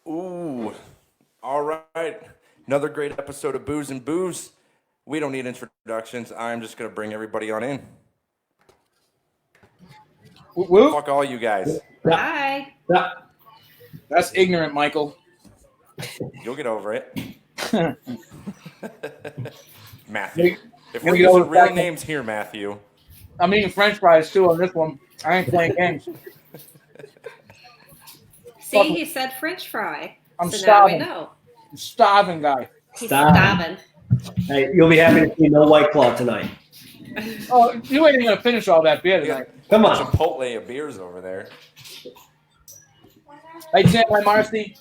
Ooh, all right. Another great episode of Booze and Booze. We don't need introductions. I'm just going to bring everybody on in. Whoop. Fuck all you guys. Hi. That's ignorant, Michael. You'll get over it. Matthew. If we're Gonna get over using real that. names here, Matthew. I'm eating French fries too on this one. I ain't playing games. See, he said French fry. I'm so starving. now we know. I'm starving, guy. He's Starving. starving. Hey, you'll be happy to see no White Claw tonight. Oh, you ain't even gonna finish all that beer You got tonight. Come a on. Chipotle of beers over there. Hey, Sam, hi, Marcy.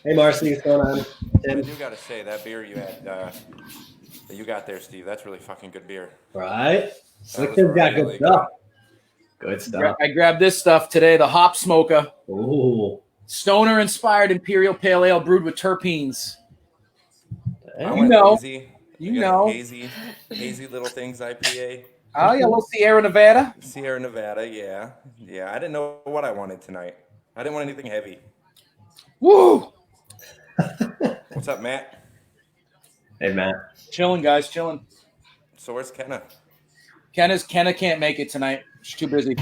Hey, Marcy, what's going on? I Tim. do got to say, that beer you had, that you got there, Steve, that's really fucking good beer. Right? Slick was Tim's got really good stuff. Good stuff. I grabbed this stuff today, the Hop Smoker. Ooh. Stoner-inspired Imperial Pale Ale brewed with terpenes. I Hey. went know. hazy. You I got know. a hazy little things IPA. Oh, yeah, a little Sierra Nevada. Sierra Nevada, yeah. Yeah, I didn't know what I wanted tonight. I didn't want anything heavy. Woo! What's up, Matt? Hey, Matt. Chilling, guys, chilling. So where's Kenna? Kenna can't make it tonight. She's too busy.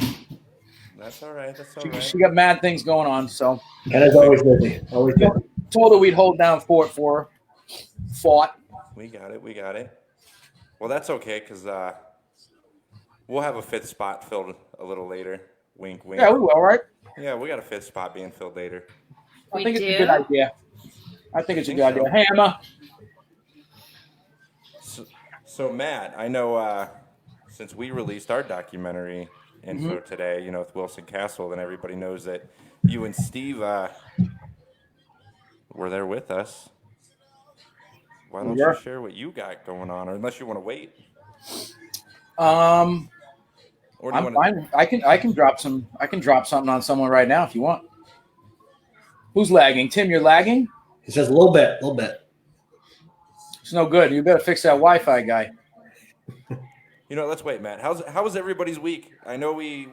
That's all right. That's all right. She got mad things going on, so Kenna's always busy. Always busy. told her we'd hold down fort for her. Fought. We got it. We got it. Well, that's okay because we'll have a fifth spot filled a little later. Wink, wink. Yeah, we will, right? Yeah, we got a fifth spot being filled later. I think it's do? a good idea. I think it's a good Think so. idea. Hey, Emma. So Matt, I know since we released our documentary info today, with Wilson Castle, then everybody knows that you and Steve were there with us. Why don't Yeah. you share what you got going on, or unless you want to wait? Or do you I'm want fine. I can drop some. I can drop something on someone right now if you want. Who's lagging? Tim, you're lagging. He says a little bit. It's no good. You better fix that Wi-Fi guy. Let's wait, Matt. How was everybody's week? I know we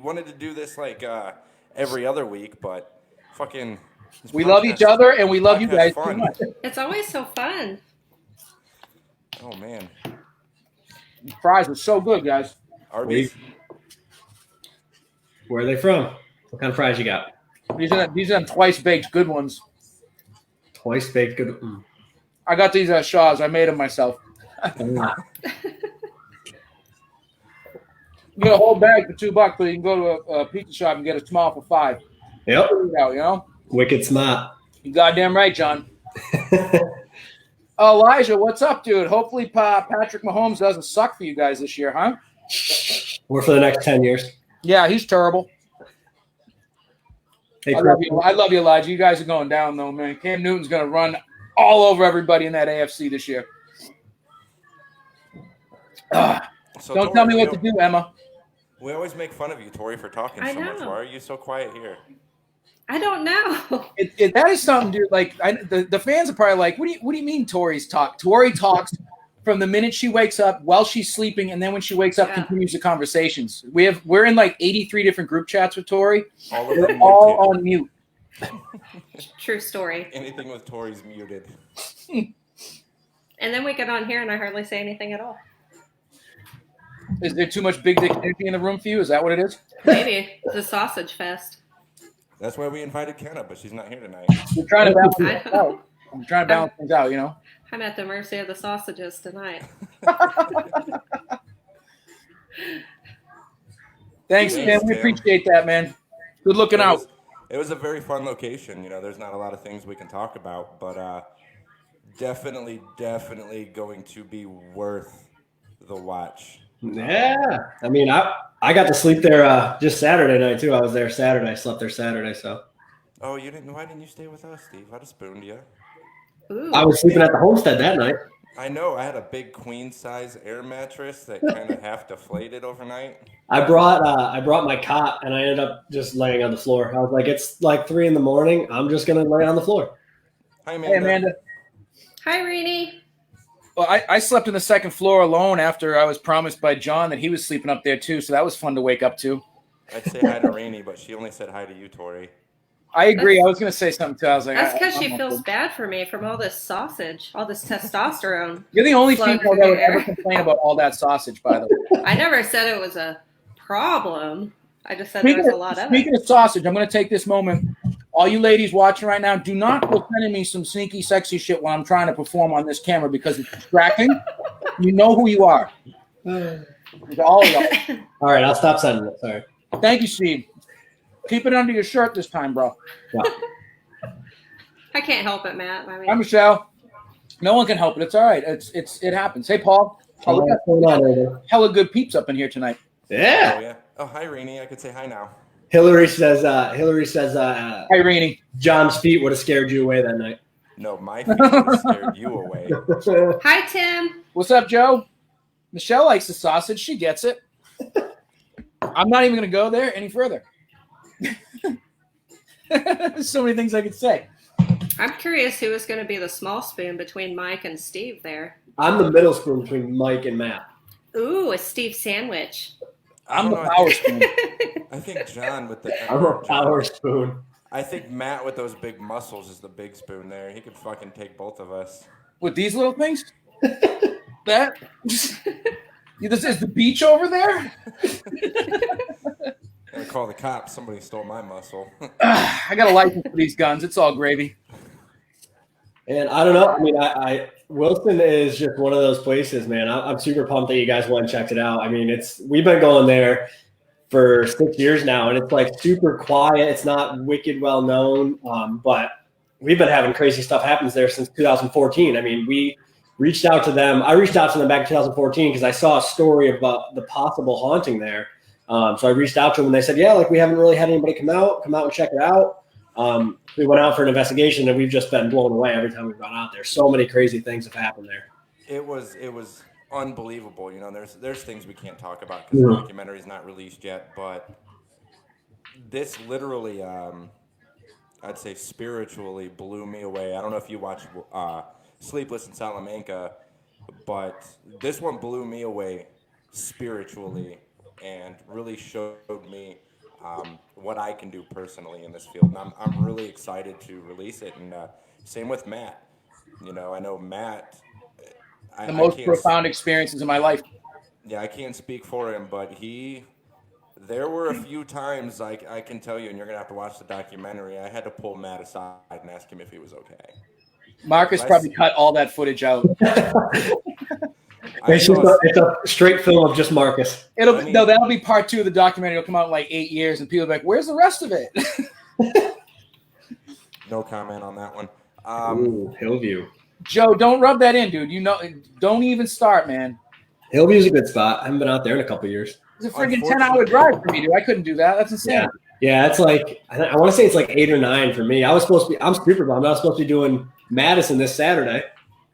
wanted to do this like every other week, but fucking We love each other and we love you podcast guys fun. too much. It's always so fun. Oh man, The fries were so good, guys. Arby's. Where are they from? What kind of fries you got? These are them twice baked good ones. Twice baked good. I got these at Shaw's. I made them myself. You get a whole bag for $2, but you can go to a pizza shop and get a small for $5. Yep. Wicked smart. You goddamn right, John. Elijah, what's up, dude? Hopefully Patrick Mahomes doesn't suck for you guys this year, huh? Or for the next 10 years. Yeah, he's terrible. Hey, I love you, Elijah. You guys are going down, though, man. Cam Newton's going to run all over everybody in that AFC this year. So Don't Tori, tell me what to do, Emma. We always make fun of you, Tori, for talking I so much. know. Why are you so quiet here? I don't know. That is something, dude. Like the fans are probably like, "What do you mean, Tori's talk?" Tori talks from the minute she wakes up while she's sleeping, and then when she wakes up, Yeah. continues the conversations. We're in like 83 different group chats with Tori. All of They're them all muted. on mute. True story. Anything with Tori's muted. And then we get on here and I hardly say anything at all. Is there too much big dick energy in the room for you? Is that what it is? Maybe the sausage fest. That's why we invited Kenna, but she's not here tonight. We're trying to balance I things out. I'm trying to balance things out, I'm at the mercy of the sausages tonight. Thanks, Thanks, man. We Tim. appreciate that, man. Good looking out. It was a very fun location. There's not a lot of things we can talk about, but definitely going to be worth the watch. Yeah. I mean, I got to sleep there just Saturday night, too. I was there Saturday. I slept there Saturday, so. Oh, you didn't? Why didn't you stay with us, Steve? I'd have spooned you. Ooh. I was sleeping at the homestead that night. I know. I had a big queen size air mattress that kind of half deflated overnight. I brought my cot and I ended up just laying on the floor. I was like, it's like 3 a.m. I'm just gonna lay on the floor. Hi, Amanda. Hey, Amanda. Hi, Reenie. Well, I slept on the second floor alone after I was promised by John that he was sleeping up there too, so that was fun to wake up to. I'd say hi to Rainey, but she only said hi to you, Tori. I agree. I was going to say something too. I was like, That's because she I'm feels good. bad for me from all this sausage, all this testosterone. You're the only Floating female that would there. ever complain about all that sausage, by the way. I never said it was a problem. I just said there was a lot of it. Speaking of sausage, I'm going to take this moment. All you ladies watching right now, do not go sending me some sneaky, sexy shit while I'm trying to perform on this camera because it's distracting. You know who you are. It's all of y'all. All right, I'll stop sending it. Sorry. Thank you, Steve. Keep it under your shirt this time, bro. Yeah. I can't help it, Matt. I Hi, mean, Michelle. No one can help it. It's all right. It happens. Hey, Paul. Oh, look What's going on, Rainey? hella good peeps up in here tonight. Oh, Yeah. yeah. Oh, hi, Rainey. I could say hi now. Hillary says. Hi, Rainey. John's feet would have scared you away that night. No, my feet would've scared you away. hi, Tim. What's up, Joe? Michelle likes the sausage. She gets it. I'm not even going to go there any further. There's so many things I could say. I'm curious who is going to be the small spoon between Mike and Steve there. I'm the middle spoon between Mike and Matt. Ooh, a Steve sandwich. I'm the don't know, power spoon. I think John with the. I'm a power spoon. I think Matt with those big muscles is the big spoon there. He could fucking take both of us. With these little things? That? This is the beach over there? I call the cops. Somebody stole my muscle. I got a license for these guns. It's all gravy. And I don't know. I mean, I Wilson is just one of those places, man. I'm super pumped that you guys went and checked it out. I mean, we've been going there for 6 years now, and it's like super quiet. It's not wicked well known, but we've been having crazy stuff happens there since 2014. I mean, we reached out to them. I reached out to them back in 2014 because I saw a story about the possible haunting there. So I reached out to them, and they said, yeah, like we haven't really had anybody come out and check it out. We went out for an investigation, and we've just been blown away every time we've gone out there. So many crazy things have happened there. It was unbelievable. You know, there's things we can't talk about because the documentary's not released yet. But this literally, I'd say, spiritually blew me away. I don't know if you watched Sleepless in Salamanca, but this one blew me away spiritually and really showed me what I can do personally in this field. And I'm really excited to release it. And same with Matt. You know, I know Matt. The most profound experiences in my life. Yeah, I can't speak for him, but there were a few times I can tell you, and you're going to have to watch the documentary, I had to pull Matt aside and ask him if he was okay. Marcus probably cut all that footage out. It's a straight film of just Marcus. That'll be part 2 of the documentary. It'll come out in like 8 years, and people will be like, where's the rest of it? No comment on that one. Ooh, Hillview. Joe, don't rub that in, dude. You know, don't even start, man. Hillview's a good spot. I haven't been out there in a couple of years. It's a freaking 10-hour drive for me, dude. I couldn't do that. That's insane. Yeah, it's like I want to say it's like 8 or 9 for me. I'm super bummed. I was supposed to be doing Madison this Saturday,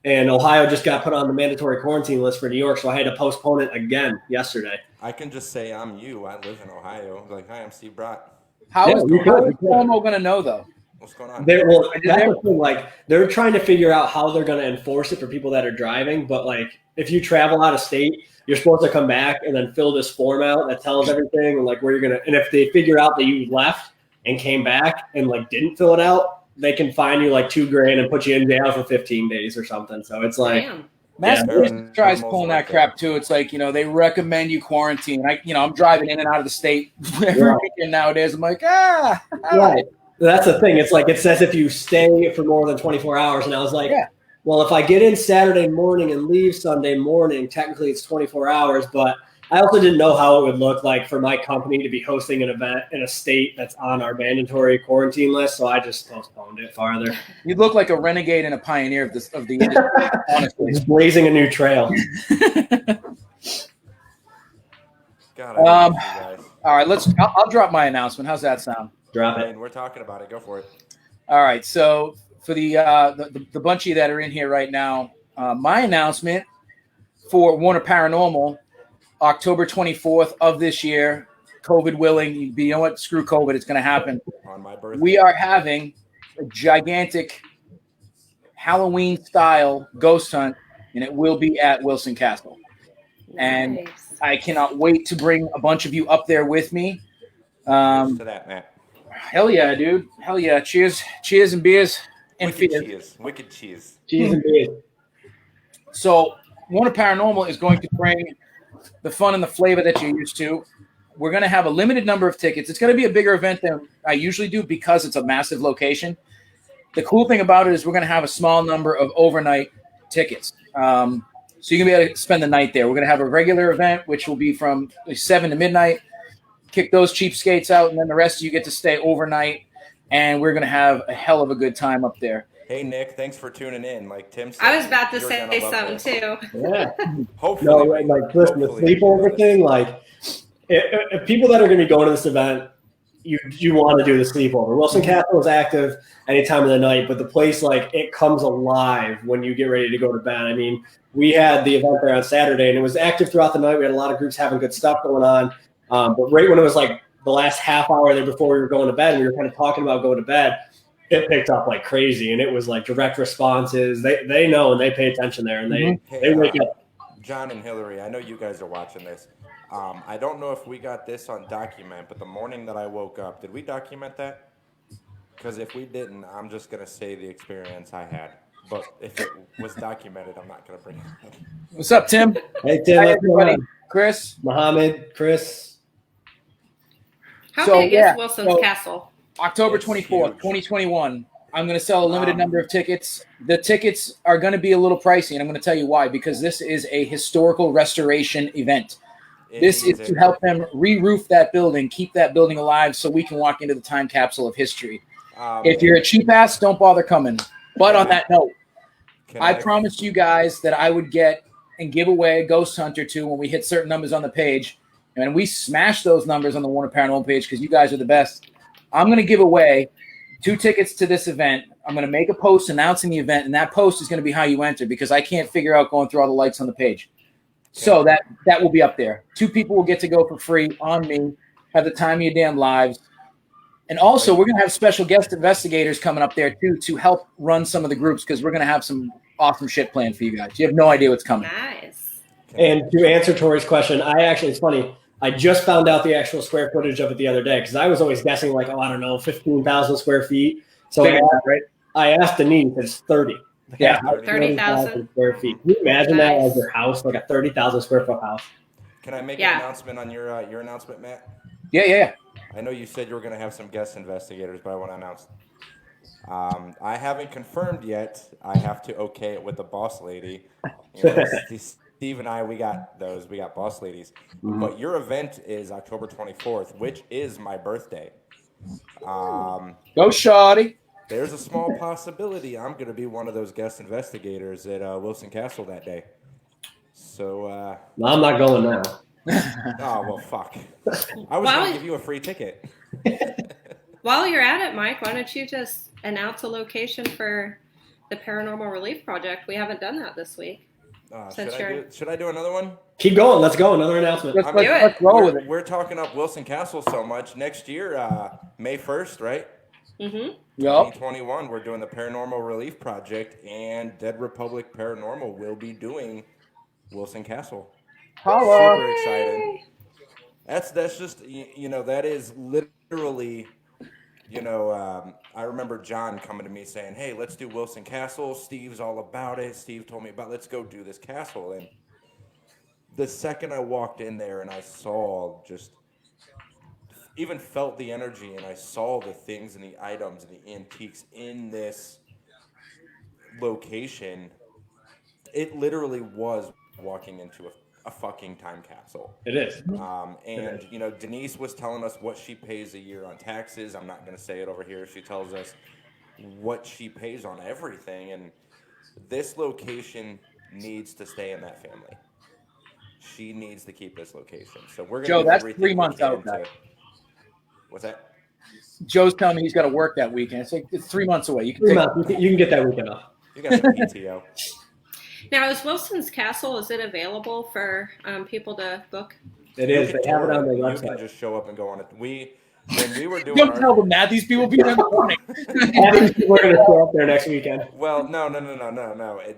and Ohio just got put on the mandatory quarantine list for New York, so I had to postpone it again yesterday. I can just say I'm you. I live in Ohio. Like, hi, I'm Steve Brott. How is Cuomo going to know, though? What's going on? That's the thing. Like, they're trying to figure out how they're going to enforce it for people that are driving. But like, if you travel out of state, you're supposed to come back and then fill this form out that tells everything and like where you're gonna. And if they figure out that you left and came back and like didn't fill it out, they can fine you like $2,000 and put you in jail for 15 days or something. So it's like. Damn. Massachusetts tries pulling that crap too. It's like, you know, they recommend you quarantine. I'm driving in and out of the state every weekend nowadays. I'm like, right. That's the thing. It's like it says if you stay for more than 24 hours, and I was like, well, if I get in Saturday morning and leave Sunday morning, technically it's 24 hours. But I also didn't know how it would look like for my company to be hosting an event in a state that's on our mandatory quarantine list. So I just postponed it farther. You look like a renegade and a pioneer of the industry, honestly. Just blazing a new trail. God, I miss you guys. All right, I'll drop my announcement. How's that sound? Drop I it. mean, we're talking about it. Go for it. All right, so for the bunch of you that are in here right now, my announcement for Warner Paranormal, October 24th of this year, COVID willing, you know what? Screw COVID, it's going to happen. On my birthday. We are having a gigantic Halloween-style ghost hunt, and it will be at Wilson Castle. And Nice. I cannot wait to bring a bunch of you up there with me. To that, Matt. Hell yeah, dude. Hell yeah. Cheers and beers and Wicked fears. cheese. Wicked cheese. Cheese and beers. So, Warner Paranormal is going to bring the fun and the flavor that you're used to. We're going to have a limited number of tickets. It's going to be a bigger event than I usually do because it's a massive location. The cool thing about it is we're going to have a small number of overnight tickets. So you're going to be able to spend the night there. We're going to have a regular event, which will be from 7 to midnight. Kick those cheapskates out, and then the rest of you get to stay overnight. And we're going to have a hell of a good time up there. Hey, Nick, thanks for tuning in. Like Tim said, I was about to you're say gonna love something this. too. Yeah. Hopefully. No, like listen, the hopefully. sleepover thing, like if people that are going to be going to this event, you want to do the sleepover. Wilson Castle is active any time of the night, but the place, like, it comes alive when you get ready to go to bed. I mean, we had the event there on Saturday, and it was active throughout the night. We had a lot of groups having good stuff going on, but right when it was like the last half hour there before we were going to bed, and we were kind of talking about going to bed, it picked up like crazy, and it was like direct responses. They know, and they pay attention there, and they wake up. John and Hillary, I know you guys are watching this. I don't know if we got this on document, but the morning that I woke up, did we document that? Because if we didn't, I'm just going to say the experience I had. But if it was documented, I'm not going to bring it up. What's up, Tim? Hey, Tim, Hi, what's going everybody. on? Chris? Mohammed, Chris. How So, big yeah, is Wilson's so- Castle? October It's 24th, huge. 2021. I'm going to sell a limited number of tickets. The tickets are going to be a little pricey, and I'm going to tell you why. Because this is a historical restoration event. It This is means to it. help them re-roof that building, keep that building alive so we can walk into the time capsule of history. If you're a cheap ass, don't bother coming. But on that note, Can I promised you guys that I would get and give away a Ghost Hunter 2 when we hit certain numbers on the page. And we smashed those numbers on the Warner Paranormal page because you guys are the best. I'm going to give away 2 tickets to this event. I'm going to make a post announcing the event, and that post is going to be how you enter because I can't figure out going through all the likes on the page. So that will be up there. 2 people will get to go for free on me, have the time of your damn lives. And also, we're going to have special guest investigators coming up there, too, to help run some of the groups because we're going to have some awesome shit planned for you guys. You have no idea what's coming. Nice. And to answer Tori's question, it's funny. I just found out the actual square footage of it the other day because I was always guessing like, I don't know, 15,000 square feet. So Right? I asked Denise, it's 30. Yeah. 30,000 square feet. Can you imagine that Nice. as your house, like a 30,000 square foot house? Can I make Yeah. an announcement on your announcement, Matt? Yeah. I know you said you were going to have some guest investigators, but I want to announce. I haven't confirmed yet. I have to okay it with the boss lady. You know, Steve and I, we got boss ladies. But your event is October 24th, which is my birthday. Go, Shawty. There's a small possibility I'm going to be one of those guest investigators at Wilson Castle that day. So, No, I'm not going now. oh, well, fuck. I was Well, going to give you a free ticket. While you're at it, Mike, why don't you just announce a location for the Paranormal Relief Project? We haven't done that this week. Since Should I do another one? Keep going. Let's go. Another announcement. Let's roll with it. We're talking up Wilson Castle so much. Next year, May 1st, right? Mm-hmm. Yup. 2021, we're doing the Paranormal Relief Project, and Dead Republic Paranormal will be doing Wilson Castle. Holla. Super excited. That's just, that is literally, I remember John coming to me saying, hey, let's do Wilson Castle. Steve's all about it. Steve told me let's go do this castle. And the second I walked in there and I saw even felt the energy and I saw the things and the items and the antiques in this location, it literally was walking into a fucking time capsule. It is. And Denise was telling us what she pays a year on taxes. I'm not going to say it over here. She tells us what she pays on everything. And this location needs to stay in that family. She needs to keep this location. So we're going to Joe, do that's everything 3 we months can out, to- guys. What's that? Joe's telling me he's got to work that weekend. It's 3 months away. You can 3 take months. You can get that weekend off. You got some PTO. Now, is Wilson's Castle, is it available for people to book? It is. You They have it on their You can website. just show up and go on it. When we were doing Don't tell them that. These people be there in the morning. We're going to show up there next weekend. Well, no.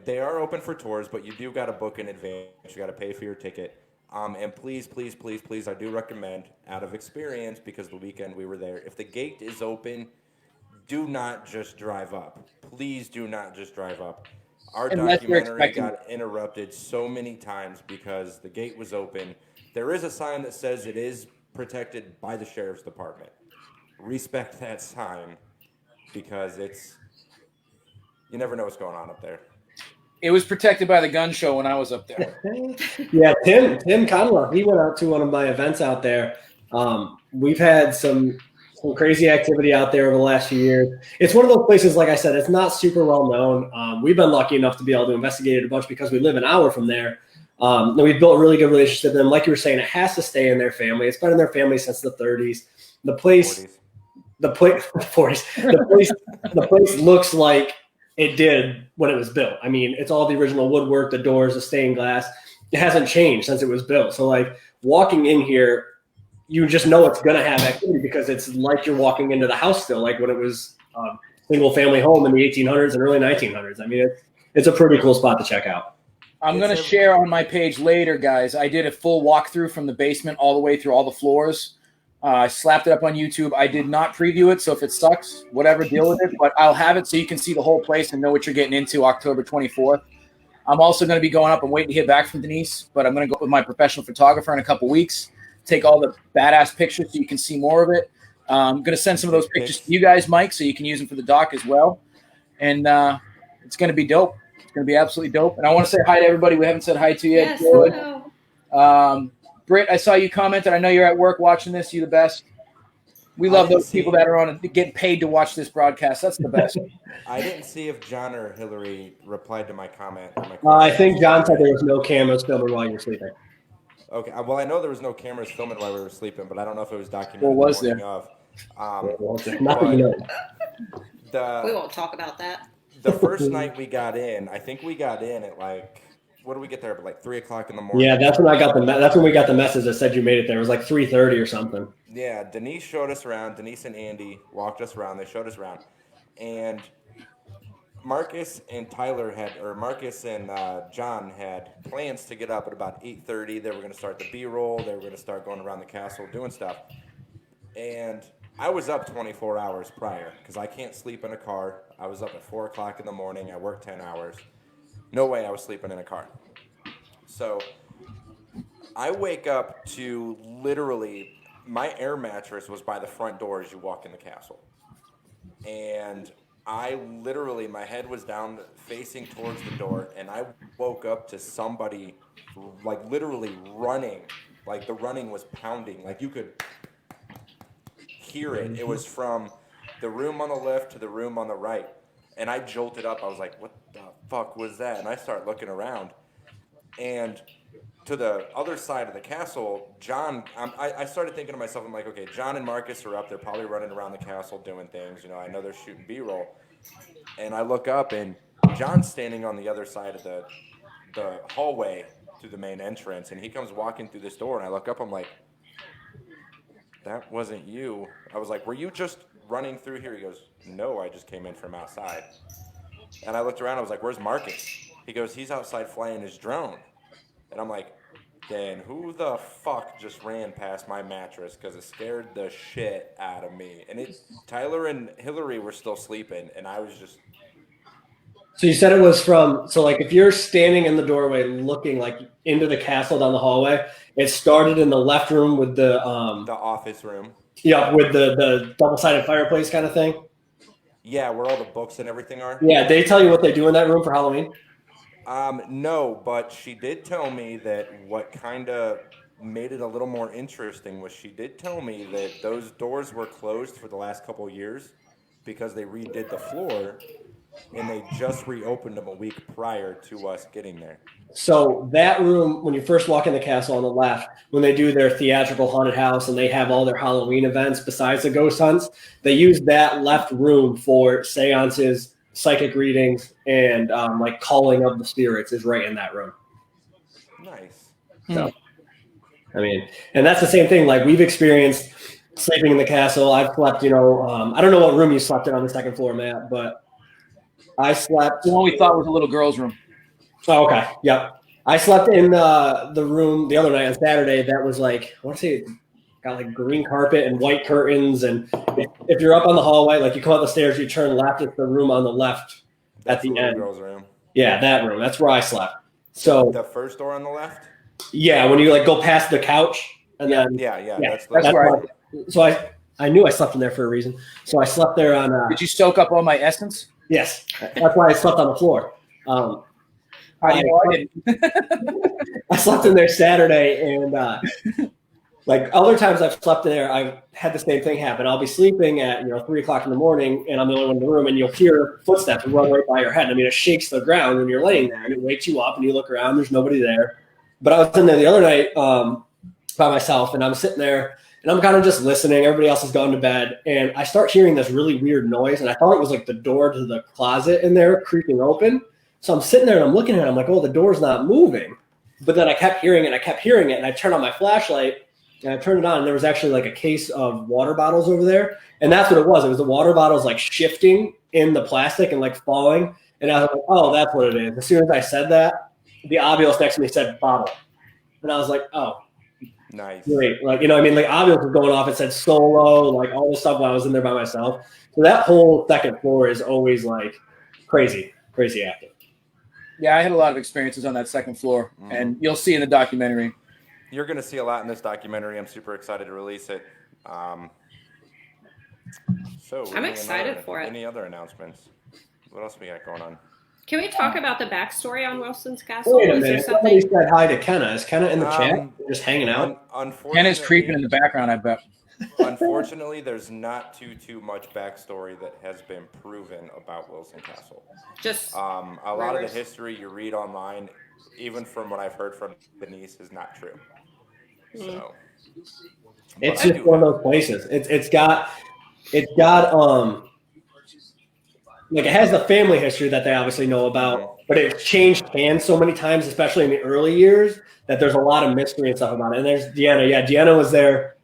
They are open for tours, but you do got to book in advance. You got to pay for your ticket. And please, please, please, please, I do recommend, out of experience, because the weekend we were there, if the gate is open, do not just drive up. Please do not just drive up. Our Unless you're documentary expecting got interrupted so many times because the gate was open. There is a sign that says it is protected by the sheriff's department. Respect that sign, because you never know what's going on up there. It was protected by the gun show when I was up there. Yeah, Tim Conwell, he went out to one of my events out there. We've had some crazy activity out there over the last few years. It's one of those places, like I said, it's not super well known. We've been lucky enough to be able to investigate it a bunch because we live an hour from there. And we've built a really good relationship with them. Like you were saying, it has to stay in their family. It's been in their family since the 30s. The place 40s. The place looks like it did when it was built. I mean, it's all the original woodwork, the doors, the stained glass. It hasn't changed since it was built. So, like, walking in here, you just know it's going to have activity because it's like you're walking into the house still, like when it was a single-family home in the 1800s and early 1900s. I mean, it's a pretty cool spot to check out. I'm going to share on my page later, guys. I did a full walkthrough from the basement all the way through all the floors. I slapped it up on YouTube. I did not preview it, so if it sucks, whatever, deal with it. But I'll have it so you can see the whole place and know what you're getting into October 24th. I'm also going to be going up. I'm waiting to hear back from Denise, but I'm going to go with my professional photographer in a couple weeks, take all the badass pictures so you can see more of it. I'm going to send some of those pictures to you guys, Mike, so you can use them for the doc as well. And it's going to be dope. It's going to be absolutely dope. And I want to say hi to everybody we haven't said hi to yet. Yes, hello. Britt, I saw you commented. I know you're at work watching this. You the best. We love those people that are on and getting paid to watch this broadcast. That's the best. I didn't see if John or Hillary replied to my comment. I think John said there was no cameras filming while you were sleeping. Okay. Well, I know there was no cameras filming while we were sleeping, but I don't know if it was documented. Or was the there? morning of. Not that you know. We won't talk about that. The first night we got in, I think we got in at like, what did we get there? But like 3 o'clock in the morning. Yeah, that's when that's when we got the message that said you made it there. It was like 3:30 or something. Yeah, Denise showed us around. Denise and Andy walked us around. They showed us around, and Marcus and John had plans to get up at about 8:30. They were going to start the B-roll. They were going to start going around the castle doing stuff, and I was up 24 hours prior because I can't sleep in a car. I was up at 4 o'clock in the morning. I worked 10 hours. No way I was sleeping in a car. So I wake up to literally my air mattress was by the front door as you walk in the castle. And I literally, my head was down facing towards the door, and I woke up to somebody like literally running. Like the running was pounding. Like you could hear it. It was from the room on the left to the room on the right. And I jolted up. I was like, what the fuck was that? And I start looking around. And to the other side of the castle, John, I started thinking to myself, I'm like, okay, John and Marcus are up. They're probably running around the castle doing things. You know, I know they're shooting B-roll. And I look up, and John's standing on the other side of the hallway to the main entrance. And he comes walking through this door, and I look up. I'm like, that wasn't you. I was like, were you just running through here? He goes, no, I just came in from outside. And I looked around. I was like, where's Marcus? He goes, he's outside flying his drone. And I'm like, then who the fuck just ran past my mattress? Because it scared the shit out of me. And Tyler and Hillary were still sleeping, and I was just. So you said it was so like if you're standing in the doorway looking like into the castle down the hallway, it started in the left room with the office room. Yeah, with the double-sided fireplace kind of thing. Yeah, where all the books and everything are. Yeah, they tell you what they do in that room for Halloween? No, but she did tell me that what kind of made it a little more interesting was she did tell me that those doors were closed for the last couple of years because they redid the floor, and they just reopened them a week prior to us getting there. So that room, when you first walk in the castle on the left, when they do their theatrical haunted house and they have all their Halloween events besides the ghost hunts, they use that left room for seances, psychic readings, and like calling of the spirits is right in that room. Nice. So, I mean, and that's the same thing. Like we've experienced sleeping in the castle. I've slept, I don't know what room you slept in on the second floor, Matt, but I slept. The one we thought was a little girl's room. Oh, okay. Yep. I slept in the room the other night on Saturday. That was like, I want to say, got like green carpet and white curtains. And if you're up on the hallway, like you come up the stairs, you turn left. It's the room on the left That's at the end. girl's room. Yeah, that room. That's where I slept. So The first door on the left. yeah, when you like go past the couch and then Yeah. That's that's where why. So I knew I slept in there for a reason. So I slept there on. Did you soak up all my essence? Yes, that's why I slept on the floor. How do you know I didn't? I slept in there Saturday, and like other times I've slept in there, I've had the same thing happen. I'll be sleeping at 3:00 in the morning, and I'm the only one in the room, and you'll hear footsteps run right by your head. I mean, it shakes the ground when you're laying there, and it wakes you up, and you look around. There's nobody there. But I was in there the other night by myself, and I'm sitting there, and I'm kind of just listening. Everybody else has gone to bed, and I start hearing this really weird noise, and I thought it was like the door to the closet in there creaking open. So I'm sitting there, and I'm looking at it. I'm like, oh, the door's not moving. But then I kept hearing it, and I turned on my flashlight, and I turned it on, and there was actually like a case of water bottles over there. And that's what it was. It was the water bottles like shifting in the plastic and like falling. And I was like, oh, that's what it is. As soon as I said that, the obvious next to me said bottle. And I was like, oh, Nice. great. Like, I mean, like obvious was going off. It said solo, like all this stuff while I was in there by myself. So that whole second floor is always like crazy active. Yeah, I had a lot of experiences on that second floor, and you'll see in the documentary. You're going to see a lot in this documentary. I'm super excited to release it. I'm excited for it. Any other announcements? What else we got going on? Can we talk about the backstory on Wilson's Castle? Wait a Is there minute. Somebody something? said hi to Kenna. Is Kenna in the chat? Just hanging out? Kenna's creeping in the background, I bet. Unfortunately, there's not too much backstory that has been proven about Wilson Castle. Just A lot of rumors. the history you read online, even from what I've heard from Denise, is not true. So It's but I just do one of those places. It's got like it has the family history that they obviously know about, but it's changed hands so many times, especially in the early years, that there's a lot of mystery and stuff about it. And there's Deanna. Yeah, Deanna was there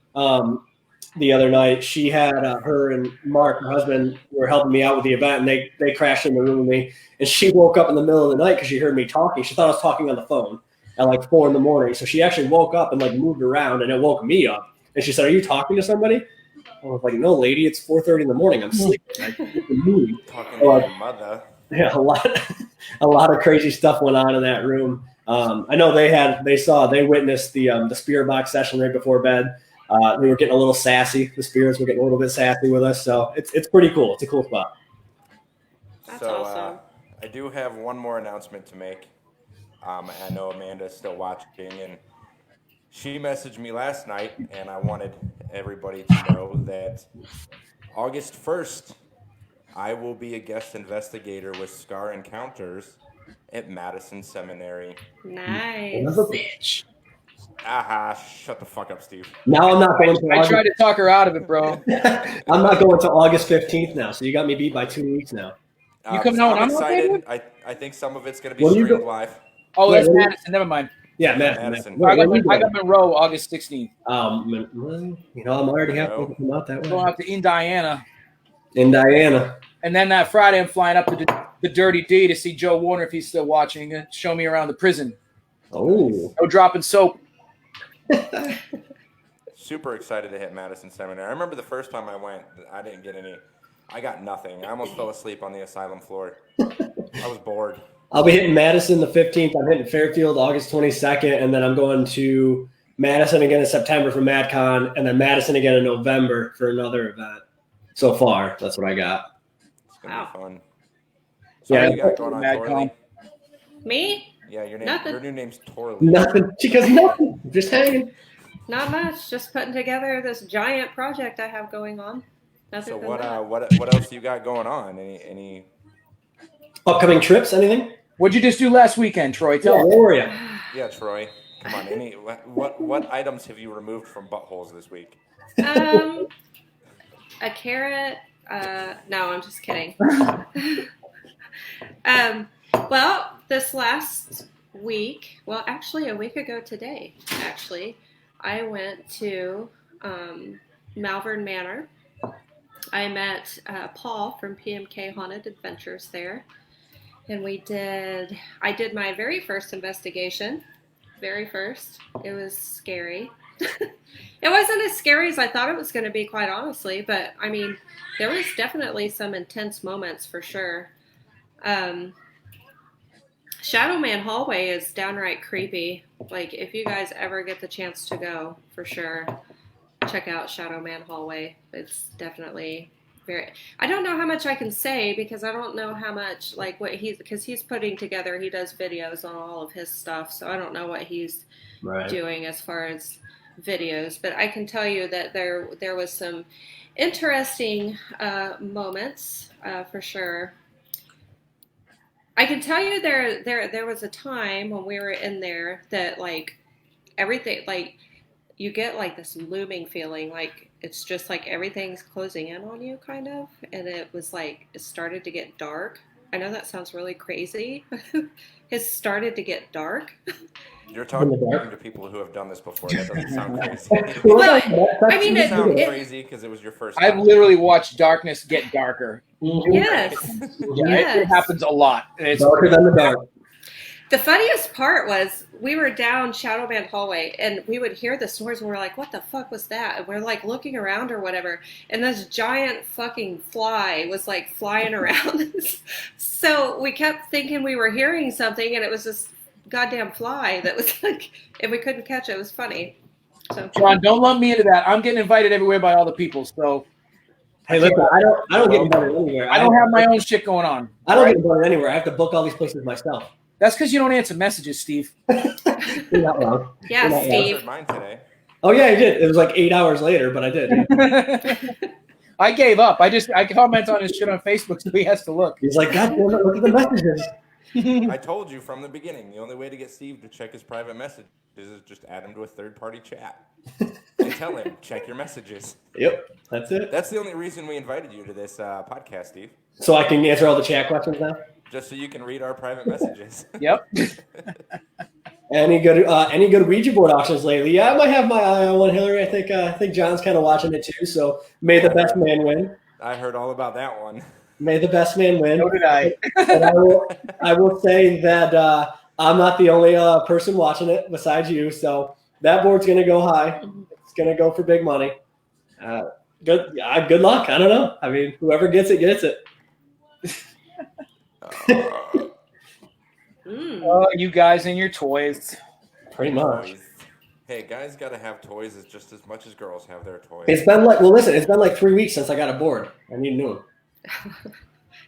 the other night. She had her and Mark, her husband, were helping me out with the event, and they crashed in the room with me. And she woke up in the middle of the night because she heard me talking. She thought I was talking on the phone at like 4 a.m. So she actually woke up and like moved around, and it woke me up. And she said, "Are you talking to somebody?" I was like, "No, lady, it's 4:30 in the morning. I'm sleeping." talking to your mother. Yeah, a lot of crazy stuff went on in that room. I know they witnessed the spirit box session right before bed. They were getting a little sassy. The spirits were getting a little bit sassy with us, so it's pretty cool. It's a cool spot. That's awesome. I do have one more announcement to make. I know Amanda's still watching, and she messaged me last night, and I wanted everybody to know that August 1st, I will be a guest investigator with Scar Encounters at Madison Seminary. Nice. Bitch. Aha, shut the fuck up, Steve. Now I'm not going to. I tried to talk her out of it, bro. I'm not going to August 15th now, so you got me beat by 2 weeks now. You coming out when I'm not there, excited. I think some of it's going to be When you streamed go- live. Oh, that's Wait, Madison. Never mind. Yeah, Madison. I got Monroe August 16th. Well, I'm already happy to come out that Going way. out to Indiana. In Diana. And then that Friday, I'm flying up to the Dirty D to see Joe Warner if he's still watching and show me around the prison. Oh. No dropping soap. Super excited to hit Madison Seminary. I remember the first time I went, I didn't get any. I got nothing. I almost fell asleep on the asylum floor. I was bored. I'll be hitting Madison the 15th. I'm hitting Fairfield August 22nd, and then I'm going to Madison again in September for MadCon, and then Madison again in November for another event. So far, that's what I got. It's going to be fun. Yeah. What do you got going on, MadCon. Torley? Me? Yeah, your Nothing. new name's Torley. Nothing. She goes, nothing. Just hanging. Not much. Just putting together this giant project I have going on. Nothing So than what that. what else you got going on? Any Upcoming trips, anything? What'd you just do last weekend, Troy? Tell Yeah, me. Warrior. Yeah, Troy. Come on. What items have you removed from buttholes this week? A carrot. No, I'm just kidding. Well, this last week, well, actually a week ago today, I went to Malvern Manor. I met Paul from PMK Haunted Adventures there. and I did my very first investigation. Very first. It was scary. It wasn't as scary as I thought it was going to be, quite honestly, but I mean, there was definitely some intense moments for sure. Shadow Man Hallway is downright creepy. Like, if you guys ever get the chance to go, for sure, check out Shadow Man Hallway. It's definitely I don't know how much I can say because I don't know how much, like, because he's putting together, he does videos on all of his stuff, so I don't know what he's doing as far as videos, but I can tell you that there was some interesting moments for sure. I can tell you there was a time when we were in there that, like, everything, like, you get like this looming feeling, like it's just like everything's closing in on you, kind of, and it was like it started to get dark. I know that sounds really crazy. It started to get dark. You're talking to people who have done this before. That doesn't sound crazy. Well, I mean, it sounds crazy because it was your first time. I've literally watched darkness get darker. Yes. Yeah, it happens a lot. It's darker than the dark. The funniest part was we were down Shadow Man Hallway and we would hear the snores and we're like, what the fuck was that? And we're like looking around or whatever. And this giant fucking fly was like flying around. So we kept thinking we were hearing something and it was this goddamn fly that was like, and we couldn't catch it. It was funny. So John, don't lump me into that. I'm getting invited everywhere by all the people. So hey, look, I don't get invited anywhere. I don't have my own shit going on. I don't get invited anywhere. I have to book all these places myself. That's because you don't answer messages, Steve. You're not wrong. Yeah, not Steve. Mine today. Oh yeah, I did. It was like 8 hours later, but I did. I gave up. I comment on his shit on Facebook, so he has to look. He's like, God damn it, look at the messages. I told you from the beginning, the only way to get Steve to check his private messages is just add him to a third-party chat and tell him, check your messages. Yep, that's it. That's the only reason we invited you to this podcast, Steve. So I can answer all the chat questions now? Just so you can read our private messages. Yep. Any good Ouija board auctions lately? Yeah, I might have my eye on one, Hillary. I think John's kind of watching it too. So may the best man win. I heard all about that one. May the best man win. So did I. And I will say that I'm not the only person watching it besides you. So that board's going to go high. It's going to go for big money. Good luck. I don't know. I mean, whoever gets it, gets it. Oh, you guys and your toys. Pretty much. Hey, guys got to have toys as just as much as girls have their toys. It's been like 3 weeks since I got a board. I need a new one.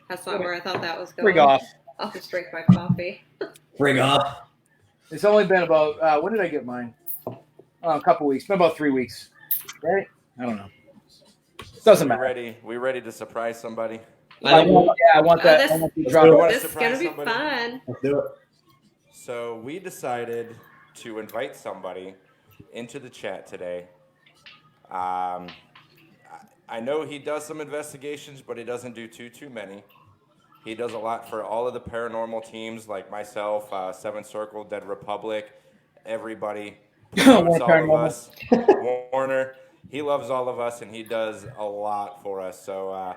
That's not where I thought that was going. Frig off. I'll just drink my coffee. Frig off. It's only been about, when did I get mine? A couple weeks. Been about 3 weeks. Right? I don't know. Doesn't matter. We ready to surprise somebody? I want that. I want to drop it. This is going to be fun. Let's do it. So we decided to invite somebody into the chat today. I know he does some investigations, but he doesn't do too many. He does a lot for all of the paranormal teams, like myself, Seven Circle, Dead Republic, everybody. All of us. Warner. He loves all of us, and he does a lot for us. So I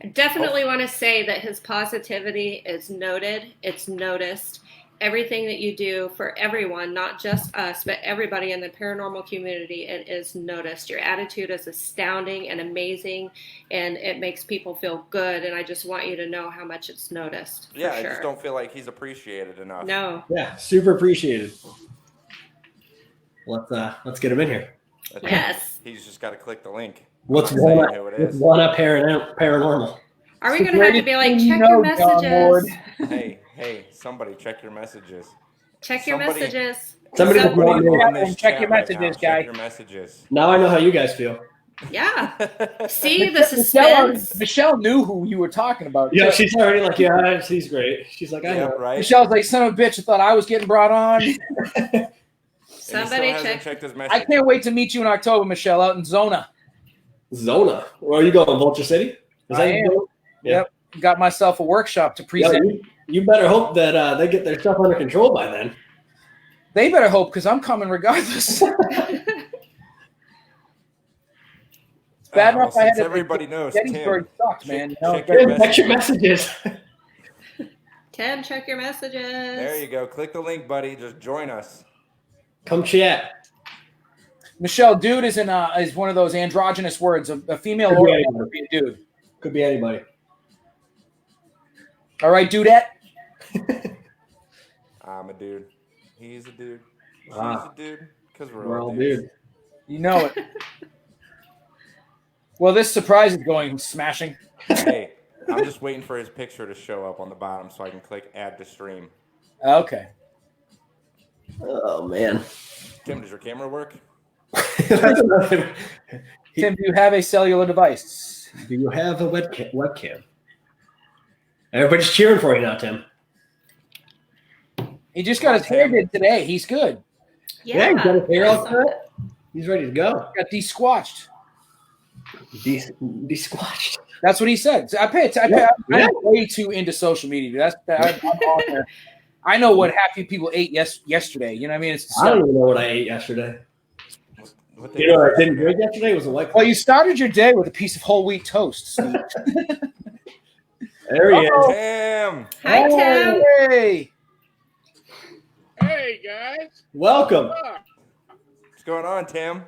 definitely want to say that his positivity is noted. It's noticed. Everything that you do for everyone, not just us, but everybody in the paranormal community, it is noticed. Your attitude is astounding and amazing, and it makes people feel good. And I just want you to know how much it's noticed. Yeah, sure. I just don't feel like he's appreciated enough. No. Yeah, super appreciated. Let's get him in here. Yes. He's just got to click the link. What's one up paranormal? Are we going to have to be like, check your messages? Hey, somebody check your messages. Check your messages. Somebody check your messages, guy. Check your messages. Now I know how you guys feel. Yeah. See the suspense. Michelle knew who you were talking about. Yeah, she's already like, yeah, she's great. She's like, I know. Right? Michelle's like, son of a bitch, I thought I was getting brought on. Somebody check. His message. I can't wait to meet you in October, Michelle, out in Zona. Zona? Where are you going, Vulture City? I am. Yep. Got myself a workshop to present. Yeah, you better hope that they get their stuff under control by then. They better hope, because I'm coming regardless. It's bad enough I had to. Everybody knows. Gettysburg sucks, man. Check your Check your messages. Tim, check your messages. There you go. Click the link, buddy. Just join us. Come chat. Michelle, dude is is one of those androgynous words. A female or a dude. Could be anybody. All right, dudette. I'm a dude. He's a dude. She's Ah. a dude. Because We're all dudes. dudes. You know it. Well, this surprise is going smashing. Hey, I'm just waiting for his picture to show up on the bottom so I can click add to stream. Okay. Oh man. Tim, does your camera work? That's another thing. Tim, do you have a cellular device? Do you have a webcam? Everybody's cheering for you now, Tim. He just got his hair did today. He's good. Yeah, he's got his hair I all saw cut. that. He's ready to go. Got de-squatched. De-squashed. That's what he said. So I'm way too into social media. I'm on there. I know what happy people ate yesterday. You know what I mean? It's I don't even know what I ate yesterday. What You know what I didn't drink yesterday was a white. Well, you started your day with a piece of whole wheat toast, Steve. There he is. Tim! Hi, Tim. Hey. Hey guys, Welcome. what's up? What's going on, Tim?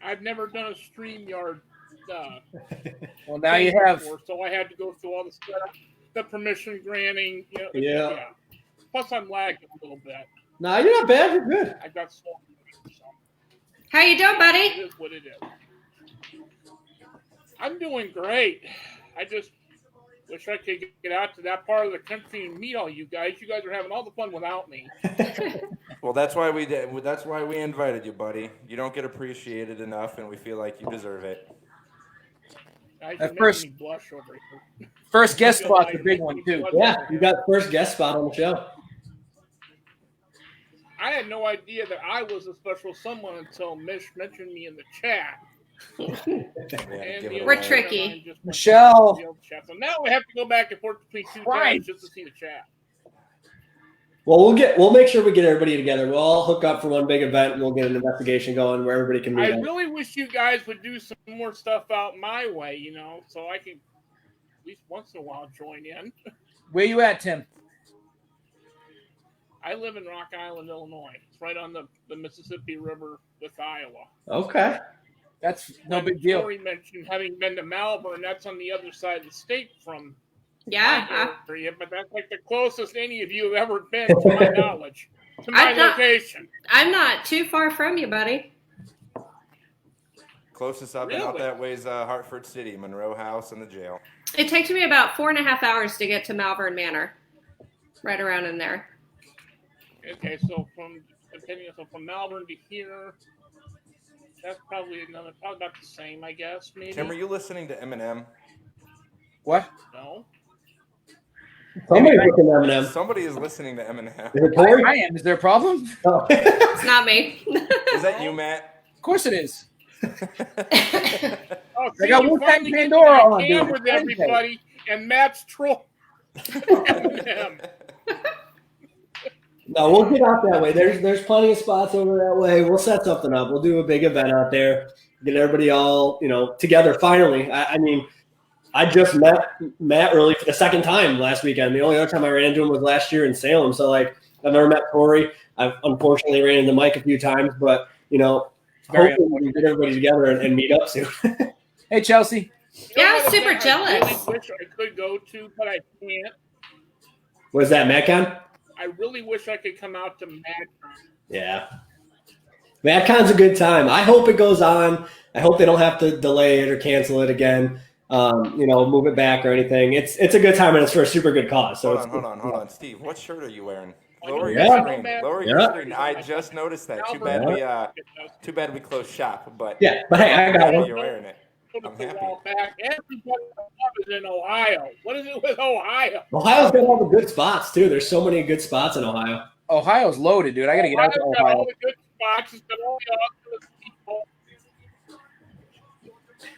I've never done a StreamYard Well, now you have. before, so I had to go through all the stuff, the permission granting. Yeah. Plus, I'm lagging a little bit. Nah, you're not bad. You're good. I've got so How you doing, it buddy? is what it is. I'm doing great. I just wish I could get out to that part of the country and meet all you guys. You guys are having all the fun without me. Well, that's why we did. That's why we invited you, buddy. You don't get appreciated enough, and we feel like you deserve it. Guys, At you're first- making me blush over here. First guest spot's a big one, too. Yeah, you got the first guest spot on the show. I had no idea that I was a special someone until Mish mentioned me in the chat. Yeah, And give the it We're away. other tricky. line just went Michelle. to the old chat. So now we have to go back and forth between two Right. tabs just to see the chat. Well, we'll make sure we get everybody together. We'll all hook up for one big event, and we'll get an investigation going where everybody can meet I up. really wish you guys would do some more stuff out my way, so I can at least once in a while join in. Where you at, Tim? I live in Rock Island, Illinois. It's right on the Mississippi River with Iowa. Okay. That's no big deal. Corey mentioned having been to Malvern. That's on the other side of the state from Yeah. my area, but that's like the closest any of you have ever been, to my knowledge, to my I've not- location. I'm not too far from you, buddy. Closest I've been out Really? that way is Hartford City, Monroe House, and the jail. It takes me about 4.5 hours to get to Malvern Manor. Right around in there. Okay, so from Malvern to here, that's probably about the same, I guess. Maybe. Tim, are you listening to Eminem? What? No. Somebody's looking at Eminem. Somebody is listening to Eminem. Is it Corey? I am. Is there a problem? Oh. It's not me. Is that you, Matt? Of course it is. Oh, I got you Wu-Tang finally get Pandora that on, cam dude. with everybody, and Matt's troll. Eminem. No, we'll get out that way. There's plenty of spots over that way. We'll set something up. We'll do a big event out there. Get everybody all together. Finally, I mean, I just met Matt really for the second time last weekend. The only other time I ran into him was last year in Salem. So I've never met Corey. I've unfortunately ran into Mike a few times, but Very hopefully we can get everybody together and meet up soon. Hey, Chelsea. Yeah, what super event jealous. I really wish I could go to, but I can't. Was that MatCon? I really wish I could come out to MadCon. Yeah. MatCon's a good time. I hope it goes on. I hope they don't have to delay it or cancel it again. Move it back or anything. It's a good time and it's for a super good cause. So Hold on, Steve. What shirt are you wearing? Lower Yeah. your screen. Lower your Yeah. screen. I just noticed that. Too bad we closed shop. But Yeah, but hey, I got one. You're wearing it. Put I'm it happy. all back. Everybody I love is in Ohio. What is it with Ohio? Ohio's got all the good spots too. There's so many good spots in Ohio. Ohio's loaded, dude. I got to get out to Ohio's got Ohio. all the good spots. It's got all the awesome people.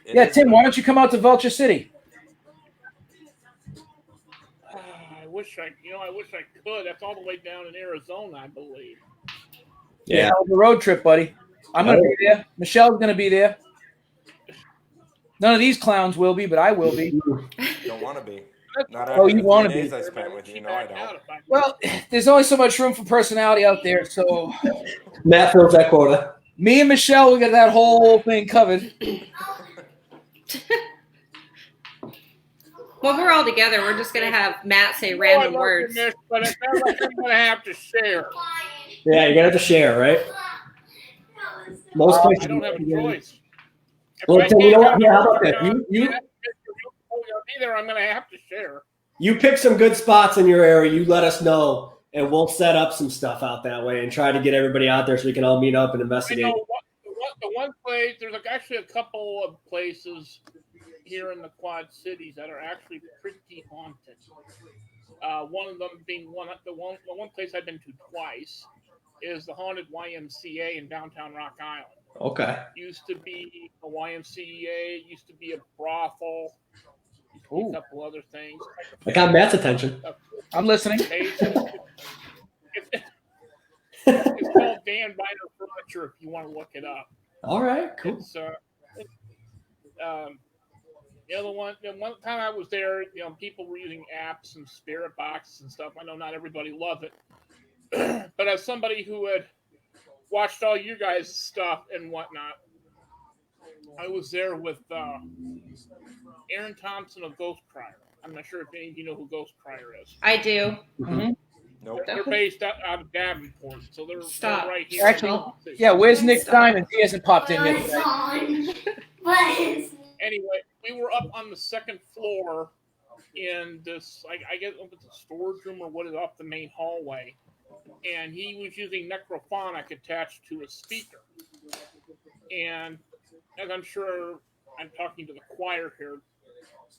It Yeah, is- Tim, why don't you come out to Vulture City? I wish I could. That's all the way down in Arizona, I believe. Yeah. Hell of a road trip, buddy. I'm going to be there. Michelle's going to be there. None of these clowns will be, but I will be. Don't want to be. Not Oh, after you the wanna 3 days be. I spent with you. No, I don't. Well, there's only so much room for personality out there. So Matt fills that quota. me and Michelle, we got that whole thing covered. When we're all together, we're just gonna have Matt say random words. But it sounds like I'm going to have to share. Yeah, you're gonna have to share, right? Most places. I don't have a choice. If Well, I Tim, you can't know what? have Yeah, how the about this? job, You either I'm going to have to share. you pick some good spots in your area. You let us know, and we'll set up some stuff out that way and try to get everybody out there so we can all meet up and I investigate. know the one place. There's actually a couple of places here in the Quad Cities that are actually pretty haunted. One of them being the one place I've been to twice is the haunted YMCA in downtown Rock Island. Okay. Used to be a YMCA. Used to be a brothel. Used to be a couple other things. I got Matt's attention. I'm listening. It's called Dan Biner Furniture if you want to look it up. All right. Cool. It's, the one time I was there, people were using apps and spirit boxes and stuff. I know not everybody loved it, but as somebody who had watched all you guys' stuff and whatnot, I was there with Aaron Thompson of Ghost Crier. I'm not sure if any of you know who Ghost Crier is. I do. Mm-hmm. Nope. They're based out of Davenport, so they're right here. Actually, yeah, where's Nick Diamond? He hasn't popped in yet. Anyway, we were up on the second floor in this, I guess it was a storage room or what is off the main hallway, and he was using Necrophonic attached to a speaker. And as I'm sure I'm talking to the choir here,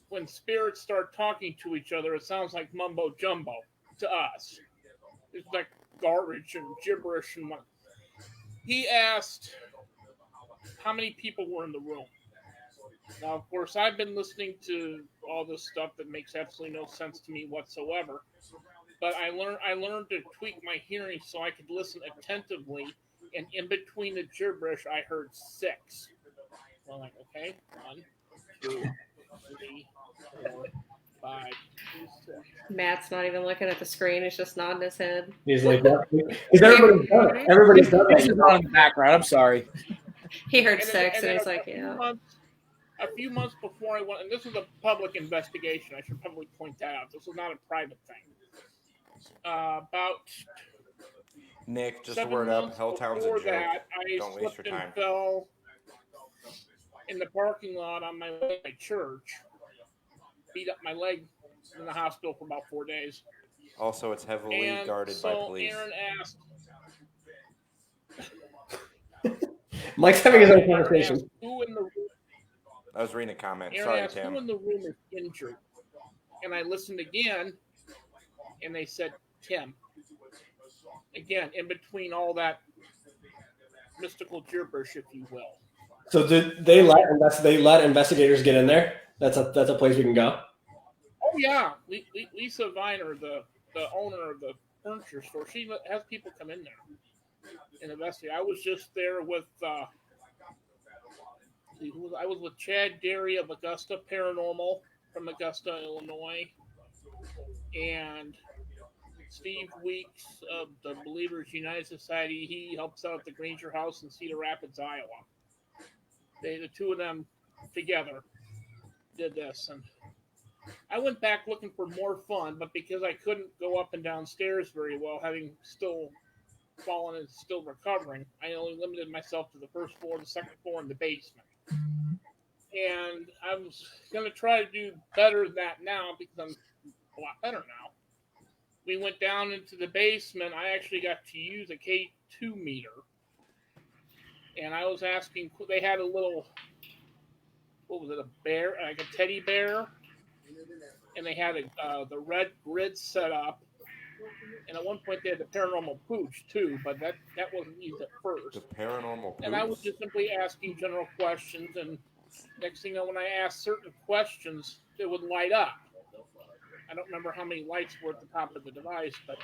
when spirits start talking to each other, it sounds like mumbo jumbo to us. It's like garbage and gibberish and what. He asked how many people were in the room. Now, of course, I've been listening to all this stuff that makes absolutely no sense to me whatsoever. But I learned to tweak my hearing so I could listen attentively. And in between the gibberish, I heard 6. So I'm like, okay, 1, 2, 3, 4, 5, 6. Matt's not even looking at the screen; he's just nodding his head. He's like, what? Because everybody's done it. Everybody's done This is it. on in the background. I'm sorry. He heard And 6, and then he's like, "Yeah." A few months before I went, and this was a public investigation. I should probably point that out. This was not a private thing. About Nick, just a 7 word up. months Helltown's a before joke. that, I Don't waste slipped your and time. fell in the parking lot on my way to my church. Beat up my leg in the hospital for about 4 days. Also, it's heavily And guarded so by police. Aaron asked. Mike's having his own Aaron conversation. asked who in the room I was reading a comment. Aaron Sorry, asked Tim. who in the room is injured, and I listened again, and they said Tim. Again, in between all that mystical gibberish, if you will. So did they let investigators get in there? That's a place we can go. Oh yeah, Lisa Viner, the owner of the furniture store, she has people come in there and investigate. I was just there with. I was with Chad Derry of Augusta Paranormal from Augusta, Illinois, and Steve Weeks of the Believers United Society. He helps out at the Granger House in Cedar Rapids, Iowa. The two of them together did this, and I went back looking for more fun, but because I couldn't go up and down stairs very well, having still fallen and still recovering, I only limited myself to the first floor, the second floor, and the basement. And I was going to try to do better than that now because I'm a lot better now. We went down into the basement. I actually got to use a K2 meter. And I was asking, they had a little, what was it, a bear, like a teddy bear? And they had the red grid set up. And at one point they had the paranormal pooch too, but that wasn't used at first. The paranormal And I was pooch. just simply asking general questions, and next thing you know, when I asked certain questions, it would light up. I don't remember how many lights were at the top of the device, but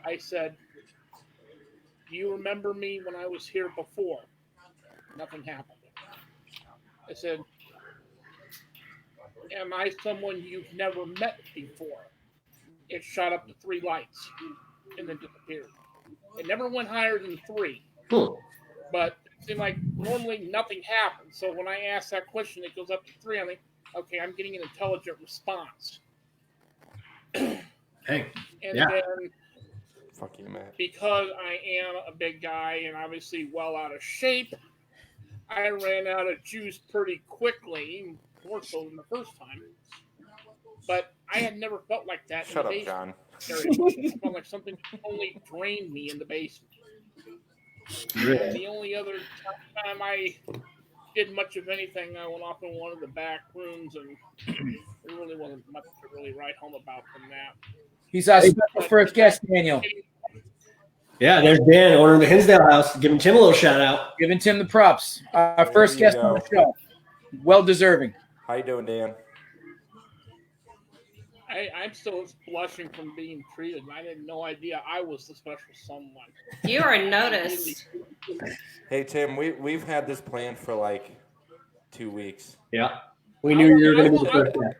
I said, "Do you remember me when I was here before?" Nothing happened. I said, am I someone you've never met before? It shot up to 3 lights and then disappeared. It never went higher than 3. But it seemed like normally nothing happens. So when I ask that question, it goes up to 3. I'm like, okay, I'm getting an intelligent response. Hey. And Yeah. then Fuck you, Matt. because I am a big guy and obviously well out of shape, I ran out of juice pretty quickly, more so than the first time. But I had never felt like that Shut in up, the John. basement area. It felt like something only drained me in the basement. And the only other time I did much of anything, I went off in one of the back rooms, and there really wasn't much to really write home about from that. He's our special first guest, Daniel. Yeah, there's Dan, owner of the Hinsdale House. Giving Tim a little shout out. Giving Tim the props. Our There first you guest go. on the show. Well deserving. How you doing, Dan? I'm still blushing from being treated. I had no idea I was the special someone. You are noticed. Hey, Tim, we've had this planned for like 2 weeks. Yeah. We knew you were going to be the first guy.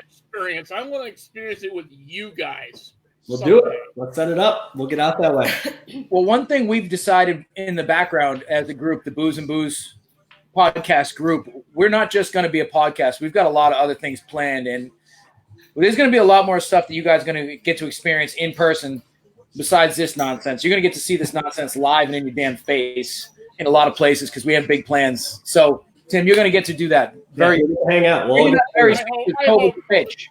Experience. I want to experience it with you guys. We'll do it. Let's set it up. We'll get out that way. Well, one thing we've decided in the background as a group, the Booze and Booze podcast group, we're not just going to be a podcast. We've got a lot of other things planned, and there's going to be a lot more stuff that you guys are going to get to experience in person besides this nonsense. You're going to get to see this nonsense live and in your damn face in a lot of places because we have big plans. So, Tim, you're going to get to do that. Very hang out. Maybe not very I total hope- bitch.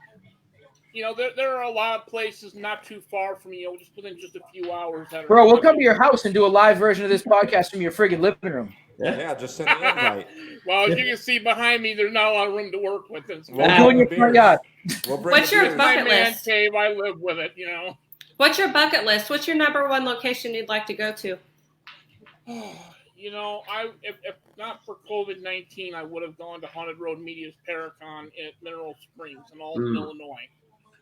You know, there are a lot of places not too far from you, just within just a few hours. That are Bro, we'll come to your house and do a live version of this podcast from your friggin' living room. Yeah, just send the invite. Well, as you can see behind me, there's not a lot of room to work with. It's We'll We'll do it in your bring front beers. yard. We'll bring What's your beers. my bucket man list? cave. I live with it, you know. What's your bucket list? What's your number one location you'd like to go to? You know, if not for COVID-19, I would have gone to Haunted Road Media's Paracon at Mineral Springs in Alton, Illinois.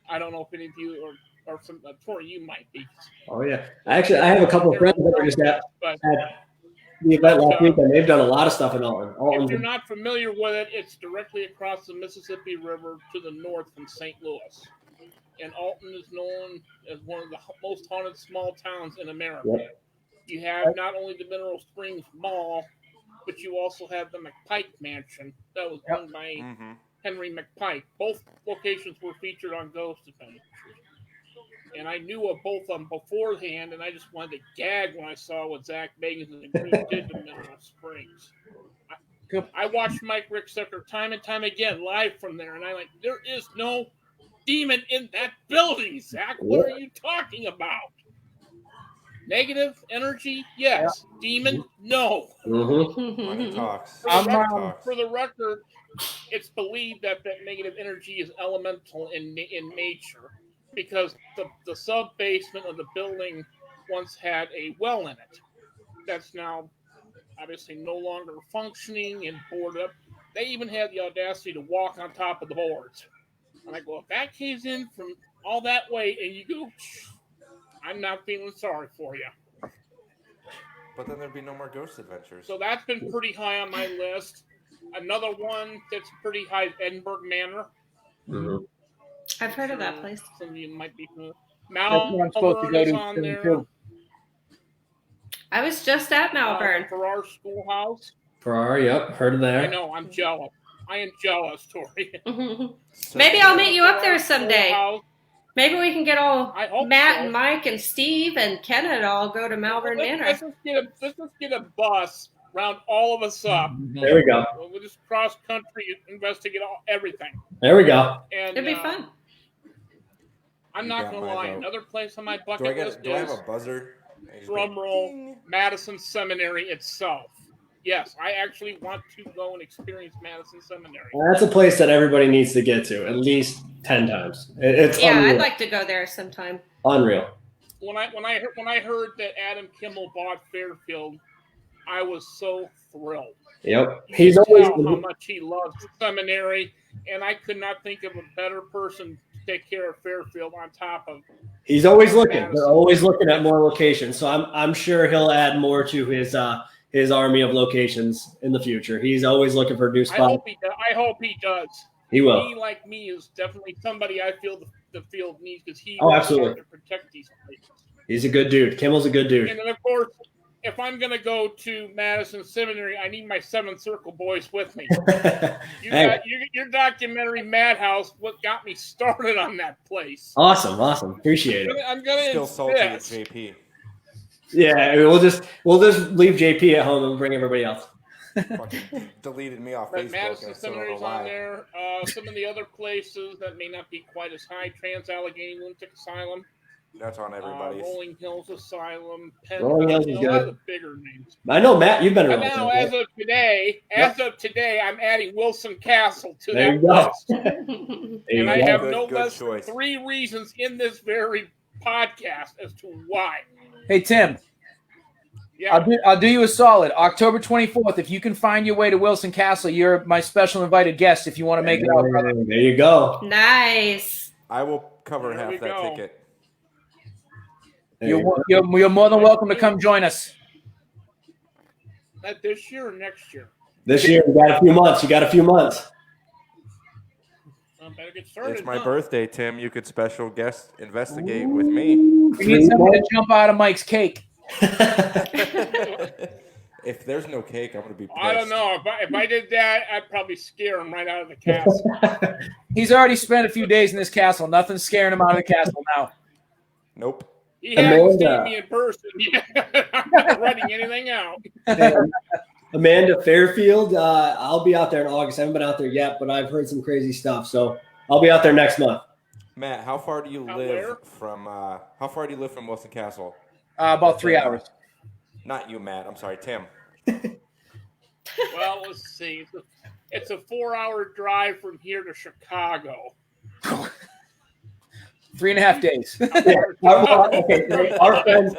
I don't know if any of you or some Tori, you might be. Oh, yeah. Actually, I have a couple of friends that were just at But the event last week, and they've done a lot of stuff in Alton. if you're Alton's not familiar with it, it's directly across the Mississippi River to the north from St. Louis. And Alton is known as one of the most haunted small towns in America. Yep. You have not only the Mineral Springs Mall, but you also have the McPike Mansion that was owned by Mm-hmm. Henry McPike. Both locations were featured on Ghost Adventures. And I knew of both of them beforehand, and I just wanted to gag when I saw what Zach Bagans and the group did to Mineral Springs. I watched Mike Ricksecker time and time again live from there, and I'm like, there is no demon in that building, Zach. What are you talking about? Negative energy? Yes. Demon? No. Money talks. For the, Money record, talks. for the record, it's believed that negative energy is elemental in nature because the sub-basement of the building once had a well in it. That's now obviously no longer functioning and boarded up. They even had the audacity to walk on top of the boards. I'm like, well, if that caves in from all that way and you go, I'm not feeling sorry for you. But then there'd be no more Ghost Adventures. So that's been pretty high on my list. Another one that's pretty high is Edinburgh Manor. I've heard of that place. Some of you might be familiar. That's what I'm supposed to go Malvern is to on soon, there. too. I was just at Malvern. Farrar Schoolhouse. Farrar, yep. Heard of I that. know, I'm jealous. I am jealous, Tori. Maybe I'll meet you up there Farrar someday. Schoolhouse. Maybe we can get all I hope Matt so. and Mike and Steve and Kenneth all go to Malvern Manor. Let's just get a bus, round all of us up. There we go. We'll just cross country, investigate everything. There we go. And It'd be fun. I'm You not got gonna my lie. vote. Another place on my do bucket list I have is a buzzer? I just drum go, roll, ding. Madison Seminary itself. Yes, I actually want to go and experience Madison Seminary. That's a place that everybody needs to get to at least 10 times. It's Yeah, unreal. I'd like to go there sometime. Unreal. When I heard that Adam Kimmel bought Fairfield, I was so thrilled. Yep. You He's could always tell how much he loves the seminary, and I could not think of a better person to take care of Fairfield on top of. he's always looking. They're always looking at more locations. So I'm sure he'll add more to his army of locations in the future. He's always looking for new I spots. hope he does. He will. He, like me, is definitely somebody I feel the field needs because he Oh, works absolutely. hard to protect these places. He's a good dude. Kimmel's a good dude. And then, of course, if I'm going to go to Madison Seminary, I need my Seventh Circle boys with me. You Hey. got your documentary Madhouse. What got me started on that place? Awesome. Appreciate it. I'm going to Still salty at insist. JP. Yeah, we'll just leave JP at home and bring everybody else. Fucking deleted me off But Facebook. Madison and I still don't know Seminary's on why. there. Some of the other places that may not be quite as high: Trans Allegheny Lunatic Asylum, That's on everybody's. Rolling Hills Asylum, Penn. Rolling Hills is A lot of good. the bigger names. I know, Matt, you've been But around. now, as of today, I'm adding Wilson Castle to There that you go. list. There you And I go. have Good- no good less choice. than 3 reasons in this very podcast as to why. Hey, Tim, Yeah, I'll do you a solid. October 24th, if you can find your way to Wilson Castle, you're my special invited guest if you want to make it out, brother. There you go. Nice. I will cover There we half that go. ticket. There you go. You're more than welcome to come join us. that this year or next year. This year, you got a few months. I better get started. It's my huh? birthday, Tim. You could special guest investigate with me. We need somebody to jump out of Mike's cake. If there's no cake, I'm gonna be pissed. I don't know. If I did that, I'd probably scare him right out of the castle. He's already spent a few days in this castle. Nothing's scaring him out of the castle now. Nope. He hasn't Amanda. seen me in person yet. I'm not writing anything out. Amanda Fairfield, I'll be out there in August. I haven't been out there yet, but I've heard some crazy stuff. So I'll be out there next month. Matt, how far do you Out live where? from Wilson Castle? About 3 hours. Not you, Matt. I'm sorry, Tim. Well, let's see. It's a 4-hour drive from here to Chicago. 3.5 days. Our friends,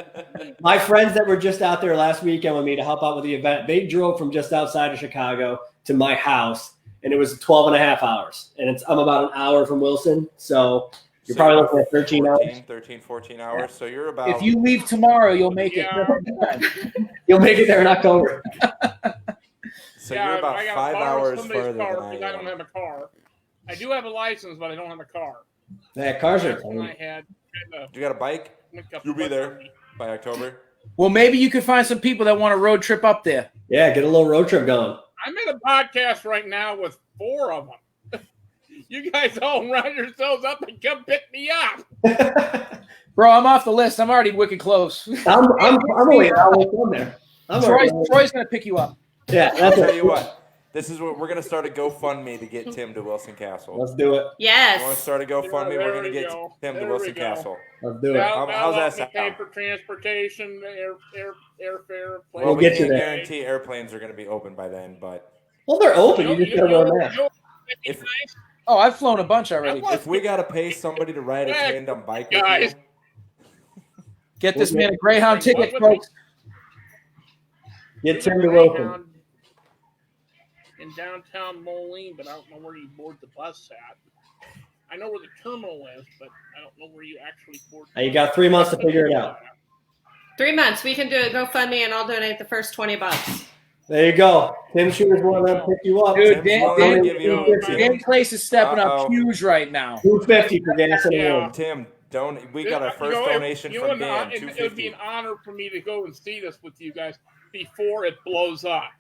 my friends that were just out there last weekend with me to help out with the event, they drove from just outside of Chicago to my house, and it was 12 and a half hours. And I'm about an hour from Wilson, so you're So probably looking at 13 hours. 14 hours. So you're about. If you leave tomorrow, you'll make it. You'll make it there in October. so you're about I gotta 5 borrow hours somebody's further car than I because I don't am. have a car. I do have a license, but I don't have a car. Yeah, cars are That's when I tiny. had You got a bike? You'll be there by October. Well, maybe you could find some people that want a road trip up there. Yeah, get a little road trip going. I'm in a podcast right now with 4 of them. You guys all round yourselves up and come pick me up. Bro, I'm off the list. I'm already wicked close. I'm only an hour from there. Troy's going to pick you up. Yeah, I'll that's tell it. you what. This is what we're gonna start a GoFundMe to get Tim to Wilson Castle. Let's do it. We want to Yes. start a GoFundMe. There We're gonna we get go. Tim to There Wilson we go. Castle. Let's do it. How's That'll that help me pay sound? for transportation, airfare. Well, we get you can't there. guarantee airplanes are gonna be open by then, but Well, they're open. You just gotta go there. if Oh, I've flown a bunch already. if we gotta pay somebody to ride a tandem bike with Guys. you, Get this man a Greyhound ticket, folks. Get Tim to Wilson. In downtown Moline, but I don't know where you board the bus at. I know where the terminal is, but I don't know where you actually board. You got 3 months to figure it out. 3 months. We can do a GoFundMe and I'll donate the first $20. There you go. Tim Shooter's one of them pick you up. Dude, Tim's Dan- willing to Dan- give you Dan Place is stepping up Uh-oh. huge right now. $250 for gas and Yeah. oil. Tim, we got our first donation from Dan, It would be $250. an honor for me to go and see this with you guys before it blows up.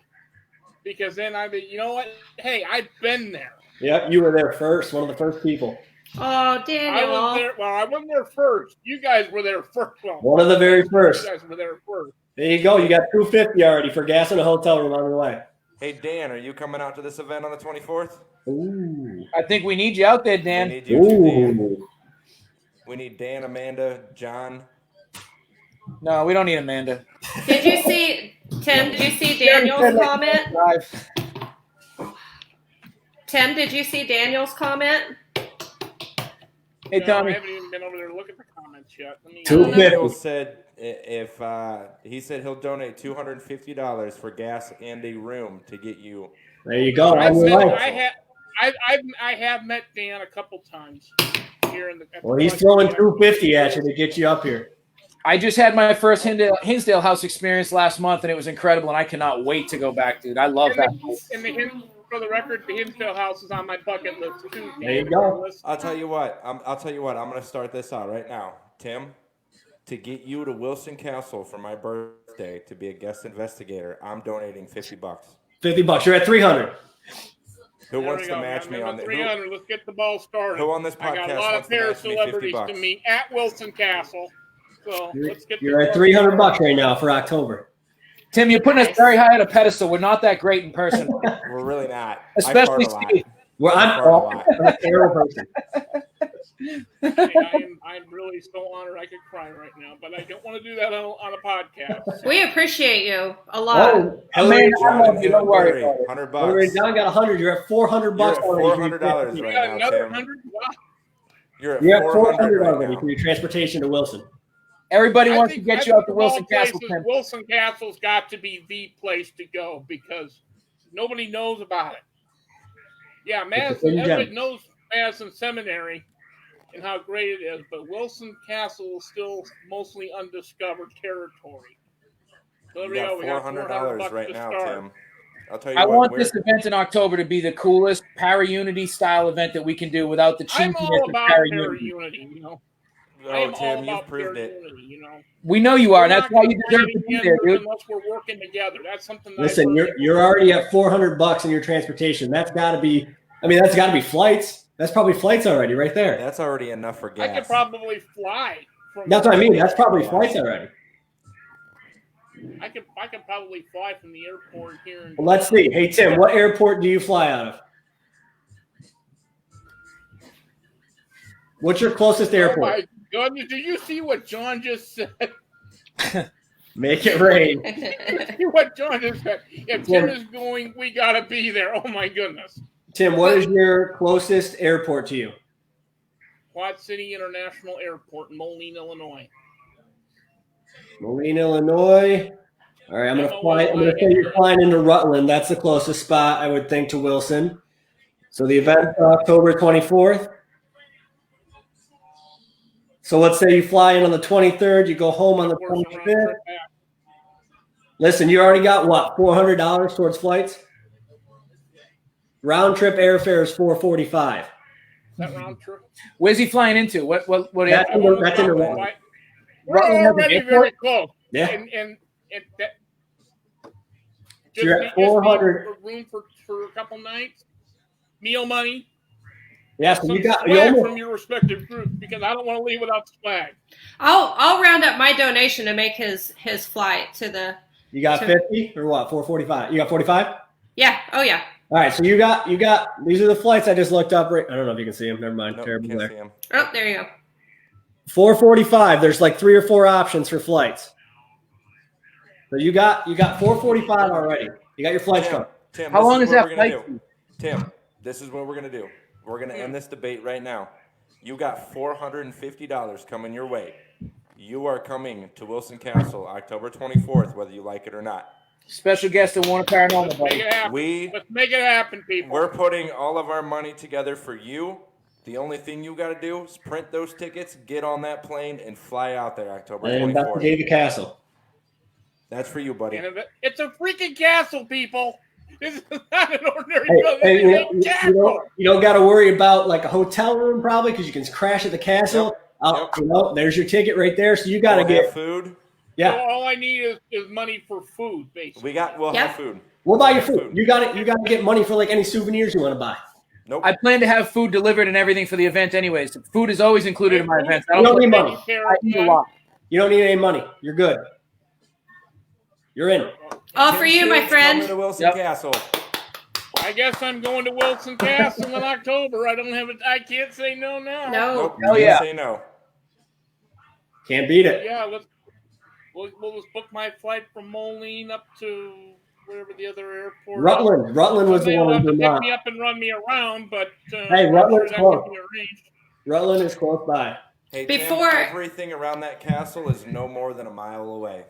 Because then I'd be, you know what? Hey, I've been there. Yep, you were there first. One of the first people. Oh, I Daniel. was there. Well, I wasn't there first. You guys were there first. Well, One of the very you first. guys were there first. There you go. You got $250 already for gas and a hotel room on your way. Hey Dan, are you coming out to this event on the 24th? Ooh. I think we need you out there, We Dan. need you too, Dan. Ooh. We need Dan, Amanda, John. No, we don't need Amanda. Did you see, Tim, did you see Daniel's comment? Drive. Tim, did you see Daniel's comment? Hey, No, I Tommy. haven't even been over there to look at the comments yet. Let me, Daniel $250. said if he said he'll donate $250 for gas and a room to get you. There you go. I, On your met, way. I have met Dan a couple times here in the. at the Well, he's front throwing door. $250 at you to get you up here. I just had my first Hinsdale House experience last month, and it was incredible, and I cannot wait to go back, dude. I love that. And for the record, the Hinsdale House is on my bucket list too. There you go. I'll tell you what. I'm going to start this out right now, Tim. To get you to Wilson Castle for my birthday to be a guest investigator, I'm donating $50. $50. You're at 300. Who There wants we to go, match man. me on the 300. Let's get the ball started. who on this I got a podcast lot wants of to pair match me celebrities to $50? meet at Wilson Castle. So let's get You're this at started. $300 right now for October. Tim, you're putting us very high on a pedestal. We're not that great in person, We're really not. especially I fart a lot. Steve. Well, I fart a lot. I'm a terrible person. I'm really so honored I could cry right now, but I don't want to do that on a podcast. We appreciate you a lot. Oh, Man, I John love you. Don't worry Gilberry, about it. $100. Hillary John got 100. You're at 400 bucks. You're at $400 You right got now, another Tim. 100? Wow. You're at You're at 400 400 right already now. for your transportation to Wilson. Everybody I wants to think- get I you out think to of all Wilson Castle, places, Tim. Wilson Castle's got to be the place to go because nobody knows about it. Yeah, It's a Madison, hidden gem. everybody knows Madison Seminary and how great it is, but Wilson Castle is still mostly undiscovered territory. So You there we go. got We got $400 $400 right to now, start. Tim. I'll tell you I what. want we're- this event in October to be the coolest para-unity style event that we can do without the I'm cheesiness all of about para-unity. unity, you know. I Oh, am all Tim, about you've proved it. unity, you know. We know you are, and We're that's not why gonna you deserve find to be any there, members dude. Unless we're working together. That's something that Listen, I you're already at $400 in your transportation. That's got to be. I mean, that's got to be flights. That's probably flights already, right there. That's already enough for I gas. could probably fly. From That's what I mean. That's probably flights already. I could probably fly from the airport here. In Well, let's see. Hey Tim, what airport do you fly out of? What's your closest Oh airport? my goodness! Did you see what John just said? Make it rain. See what John just said? If Tim is going, we gotta be there. Oh my goodness! Tim, what is your closest airport to you? Quad City International Airport in Moline, Illinois. Moline, Illinois. All right, I'm gonna fly. I'm gonna say you're flying into Rutland. That's the closest spot I would think to Wilson. So the event October 24th. So let's say you fly in on the 23rd, you go home on the Of course, a round 25th. trip back. Listen, you already got what, $400 towards flights? Round trip airfare is $445. Is that round trip? Where's he flying into? What That's airport? in that's in Rutland. We're Rutland has an already airport? very close. Yeah. And that. So you're at just need 400. room for a couple nights. Meal money. Yeah, so Some you got you swag almost, from your respective group because I don't want to leave without swag. I'll round up my donation to make his flight to the. you got 50 or what? 445. You got 45? Yeah. Oh yeah. All right, so you got these are the flights I just looked up. Right, I don't know if you can see them. Never mind. Nope, Terrible can't glare. see him. Oh, there you go. 445. There's like 3 or 4 options for flights. So you got 445 already. You got your flights Tim, coming. Tim, How this long is is what that we're gonna flight? do. Tim, this is what we're gonna do. We're gonna end this debate right now. You got $450 coming your way. You are coming to Wilson Castle October 24th, whether you like it or not. Special guest at Warner Paranormal. Make Buddy. it happen. Let's make it happen, people. We're putting all of our money together for you. The only thing you got to do is print those tickets, get on that plane, and fly out there October And 24th. investigate the castle. That's for you, buddy. And it's a freaking castle, people. This is not an ordinary Hey, building. hey, It's a castle. you don't got to worry about like a hotel room probably because you can crash at the castle. Yep. There's your ticket right there. So you got to We'll have get food. So yeah. all I need is money for food, basically. We'll Yep. have food. We'll buy your We'll have food. You got to get money for like any souvenirs you want to buy. Nope. I plan to have food delivered and everything for the event anyways. Food is always included in my events. I You don't need don't money. I eat a lot. You don't need any money. You're good. You're in. All for you, my Tim's friend. Coming to Wilson Yep. Castle. I guess I'm going to Wilson Castle in October. I can't say no now. No. Nope. Hell you yeah. Say no. Can't beat it. Yeah, we'll just book my flight from Moline up to wherever the other airport. Rutland was the They'll one have in to pick Vermont. me up and run me around, but Hey, I'm Rutland's that close. can be arranged. Rutland is close by. Hey, Before- Tim, everything around that castle is no more than a mile away.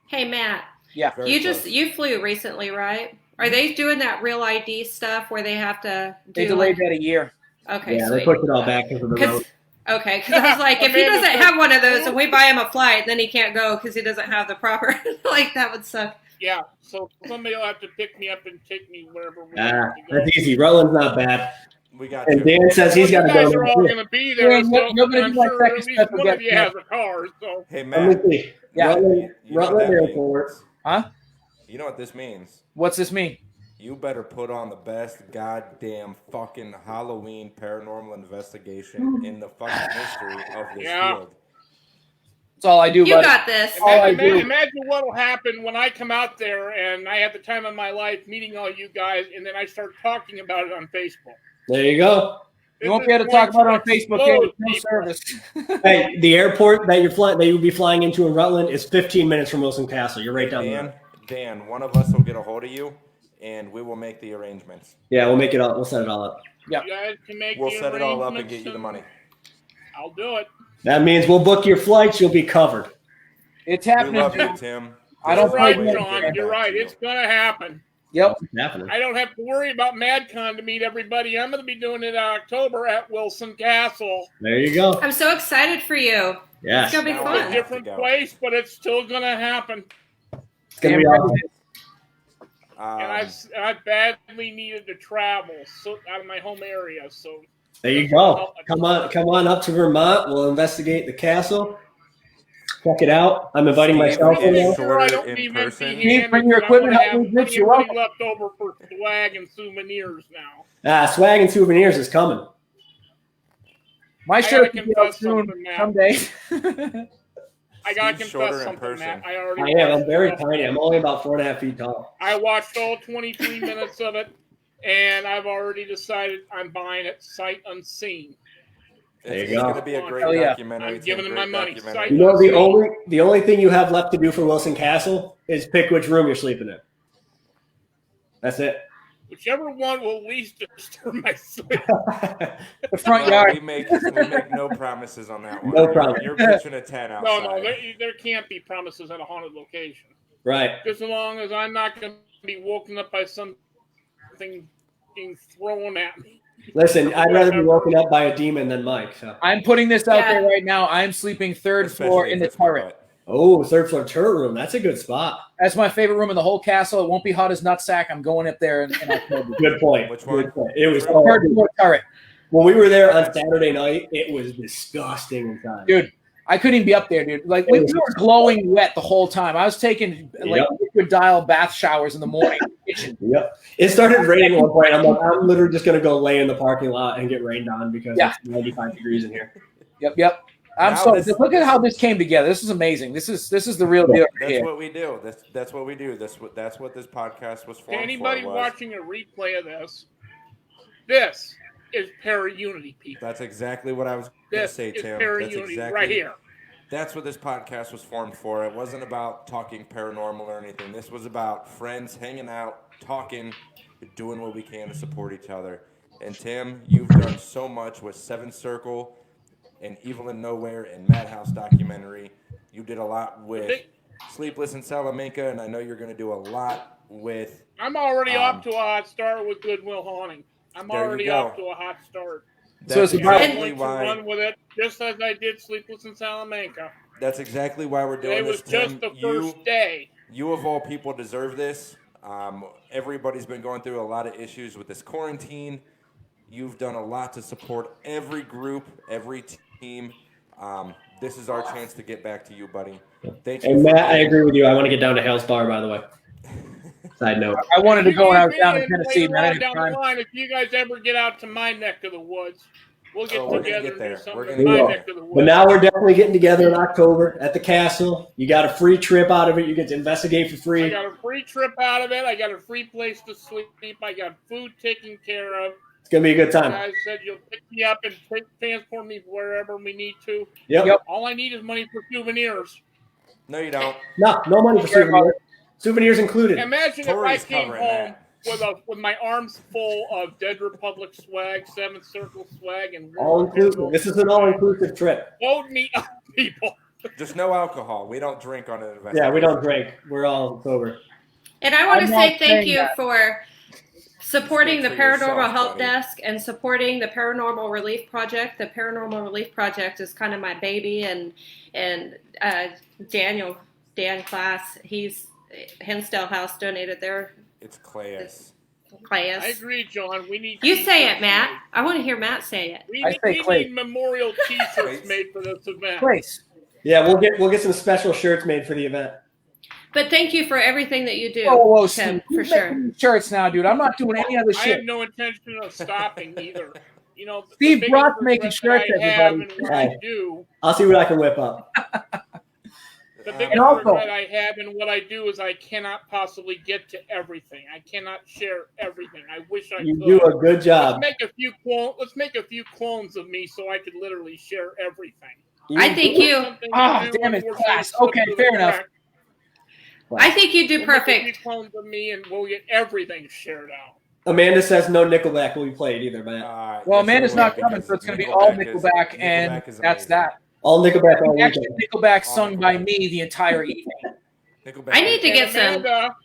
Hey Matt, Yeah. Very you close. you flew recently, right? Are they doing that real ID stuff where they have to do? They delayed that a year. Okay, Yeah, sweet. they pushed it all back because of the road. Okay, because I was like, if he Okay, doesn't but- have one of those and we buy him a flight, then he can't go because he doesn't have the proper. Like that would suck. Yeah, so somebody will have to pick me up and take me wherever we Ah, have to go. that's easy. Rutland's not bad. We got And you. Dan says he's got You to guys go. are all going to be there, Yeah, so you're gonna I'm be my sure second at least special one of guest, you Matt. has a car. So Hey, Let Matt. me see. Yeah. Rutland You know what that Airport. means? Huh? You know what this means? What's this mean? You better put on the best goddamn fucking Halloween paranormal investigation in the fucking history of this Yeah. field. That's all I do, You buddy. got this. All I do. imagine what will happen when I come out there and I have the time of my life meeting all you guys, and then I start talking about it on Facebook. There you go. You won't be able to talk about it on Facebook. There's no service. Hey, the airport that you'll be flying into in Rutland is 15 minutes from Wilson Castle. You're right down there. Dan, one of us will get a hold of you, and we will make the arrangements. Yeah, we'll make it all. We'll set it all up. You guys can make We'll the set it all up and arrangements get you the money. I'll do it. That means we'll book your flights. You'll be covered. It's We happening. love you, Tim. I You're don't right, play John. You're right. It's going to happen. Yep. It's happening. I don't have to worry about MadCon to meet everybody. I'm going to be doing it in October at Wilson Castle. There you go. I'm so excited for you. Yes. It's gonna be Now It's we a fun. have different to go. place, but it's still going to happen. It's gonna Damn be right awesome. it is. And I badly needed to travel out of my home area. So There you go. Come on up to Vermont. We'll investigate the castle. Check it out. I'm inviting Steve, myself in yeah. there. Sure, I don't in leave person. empty Steve, handed. bring your but I'm gonna equipment, have help me plenty you're of money welcome. left over for swag and souvenirs now. Swag and souvenirs is coming. My gotta shirt will be out confess soon something, Matt. someday. I gotta Steve's confess shorter in something, person. Matt. I am. I'm very tiny. I'm only about 4.5 feet tall. I watched all 23 minutes of it, and I've already decided I'm buying it sight unseen. There you It's go. going to be a great Hell yeah. documentary. I'm It's a giving him great my money. documentary. You know, the only thing you have left to do for Wilson Castle is pick which room you're sleeping in. That's it. Whichever one will least disturb my sleep. The front Well, yard. we make no promises on that one. No promise. You're pitching a 10 outside. No, there can't be promises at a haunted location. Right. Just as long as I'm not going to be woken up by something being thrown at me. Listen, I'd rather be woken up by a demon than Mike. So. I'm putting this out Yeah. there right now. I'm sleeping third Especially floor if in the it's my turret. butt. Oh, third floor turret room. That's a good spot. That's my favorite room in the whole castle. It won't be hot as nutsack. I'm going up there in October. Good point. Which one? Good point. It was Third floor turret. when we were there on Saturday night. It was disgusting inside. Dude, I couldn't even be up there, dude. Like, we were glowing wet the whole time. I was taking, like, Yep. liquid dial bath showers in the morning. in the kitchen. Yep. It started raining at one point. I'm like, I'm literally just gonna go lay in the parking lot and get rained on because Yeah. it's 95 degrees in here. Yep. I'm Now so this- look at how this came together. This is amazing. This is the real deal right That's here. what we do. That's what we do. That's what this podcast was To formed anybody for. watching a replay of this is para-unity, people. That's exactly what I was going to This say, is Tim. That's para-unity exactly right here. That's what this podcast was formed for. It wasn't about talking paranormal or anything. This was about friends hanging out, talking, doing what we can to support each other. And Tim, you've done so much with Seven Circle and Evil in Nowhere and Madhouse documentary. You did a lot with Sleepless in Salamanca, and I know you're going to do a lot with. I'm already off to a hot start with Goodwill Haunting. I'm There you already go. off to a hot start. So it's That's about- I'm exactly going to run why. with it just as I did Sleepless in Salamanca. That's exactly why we're doing Today was this, just Tim. the first day. You of all people deserve this. Everybody's been going through a lot of issues with this quarantine. You've done a lot to support every group, every team. This is our chance to get back to you, buddy. Thank you. And for Matt, I being- agree with you. I want to get down to Hale's Bar, by the way. Side note. I wanted to go when I was down in And Tennessee, later man. I on didn't down have the time. line, if you guys ever get out to my neck of the woods, we'll get Oh, we're gonna together get and there. do something We're in gonna my get neck of the woods. But now we're definitely getting together in October at the castle. You got a free trip out of it. You get to investigate for I free. got a free trip out of it. I got a free place to sleep. I got food taken care of. It's going to be a good You time. guys said you'll pick me up and transport me wherever we need to. Yep. All I need is money for souvenirs. No, you don't. No money for souvenirs. Souvenirs included. Imagine Tori's if I came covering home that. with my arms full of Dead Republic swag, Seventh Circle swag, and All inclusive. This is an all-inclusive trip. Vote me up, people. Just no alcohol. We don't drink on an event. Yeah, we don't drink. We're all sober. And I want to I'm say not thank saying you that. for supporting the Speak for yourself, Paranormal Help buddy. Desk and supporting the Paranormal Relief Project. The Paranormal Relief Project is kind of my baby, and Dan Class, he's Hinsdale House donated their It's Clayus. Clayus. I agree, John. We need. You say t-shirts it, Matt. made. I want to hear Matt say it. We I need, say we Clay. need memorial T-shirts Clays. made for this event. Place. Yeah, we'll get some special shirts made for the event. But thank you for everything that you do, Whoa, Tim, Steve. for You sure. making shirts now, dude. I'm not doing any other I shit. have no intention of stopping either. You know, the Steve biggest Brock's making regret shirts, I have everybody. in what I do. I'll see what I can whip up. The Um, biggest And also- regret I have in what I do is I cannot possibly get to everything. I cannot share everything. I wish I You could. do a good job. Let's make a few clones of me so I could literally share everything. I think you. Something Ah, to do damn it, unfortunately class. slipped Okay, through the fair enough. cracks. I think you do We'll make a few perfect. clones of me and we'll get everything shared out. Amanda says no Nickelback will be played either, man. Well, yes, Amanda's it will, not coming, because so it's going to be all is- Nickelback, and Nickelback is that's amazing. that. All Nickelback all Actually, weekend. Nickelback sung by me the entire evening. Nickelback I need to is- get some. Amanda,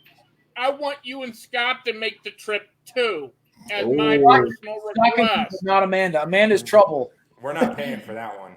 I want you and Scott to make the trip too, as my Ooh. personal Not, request. not Amanda. Amanda's trouble. We're not paying for that one.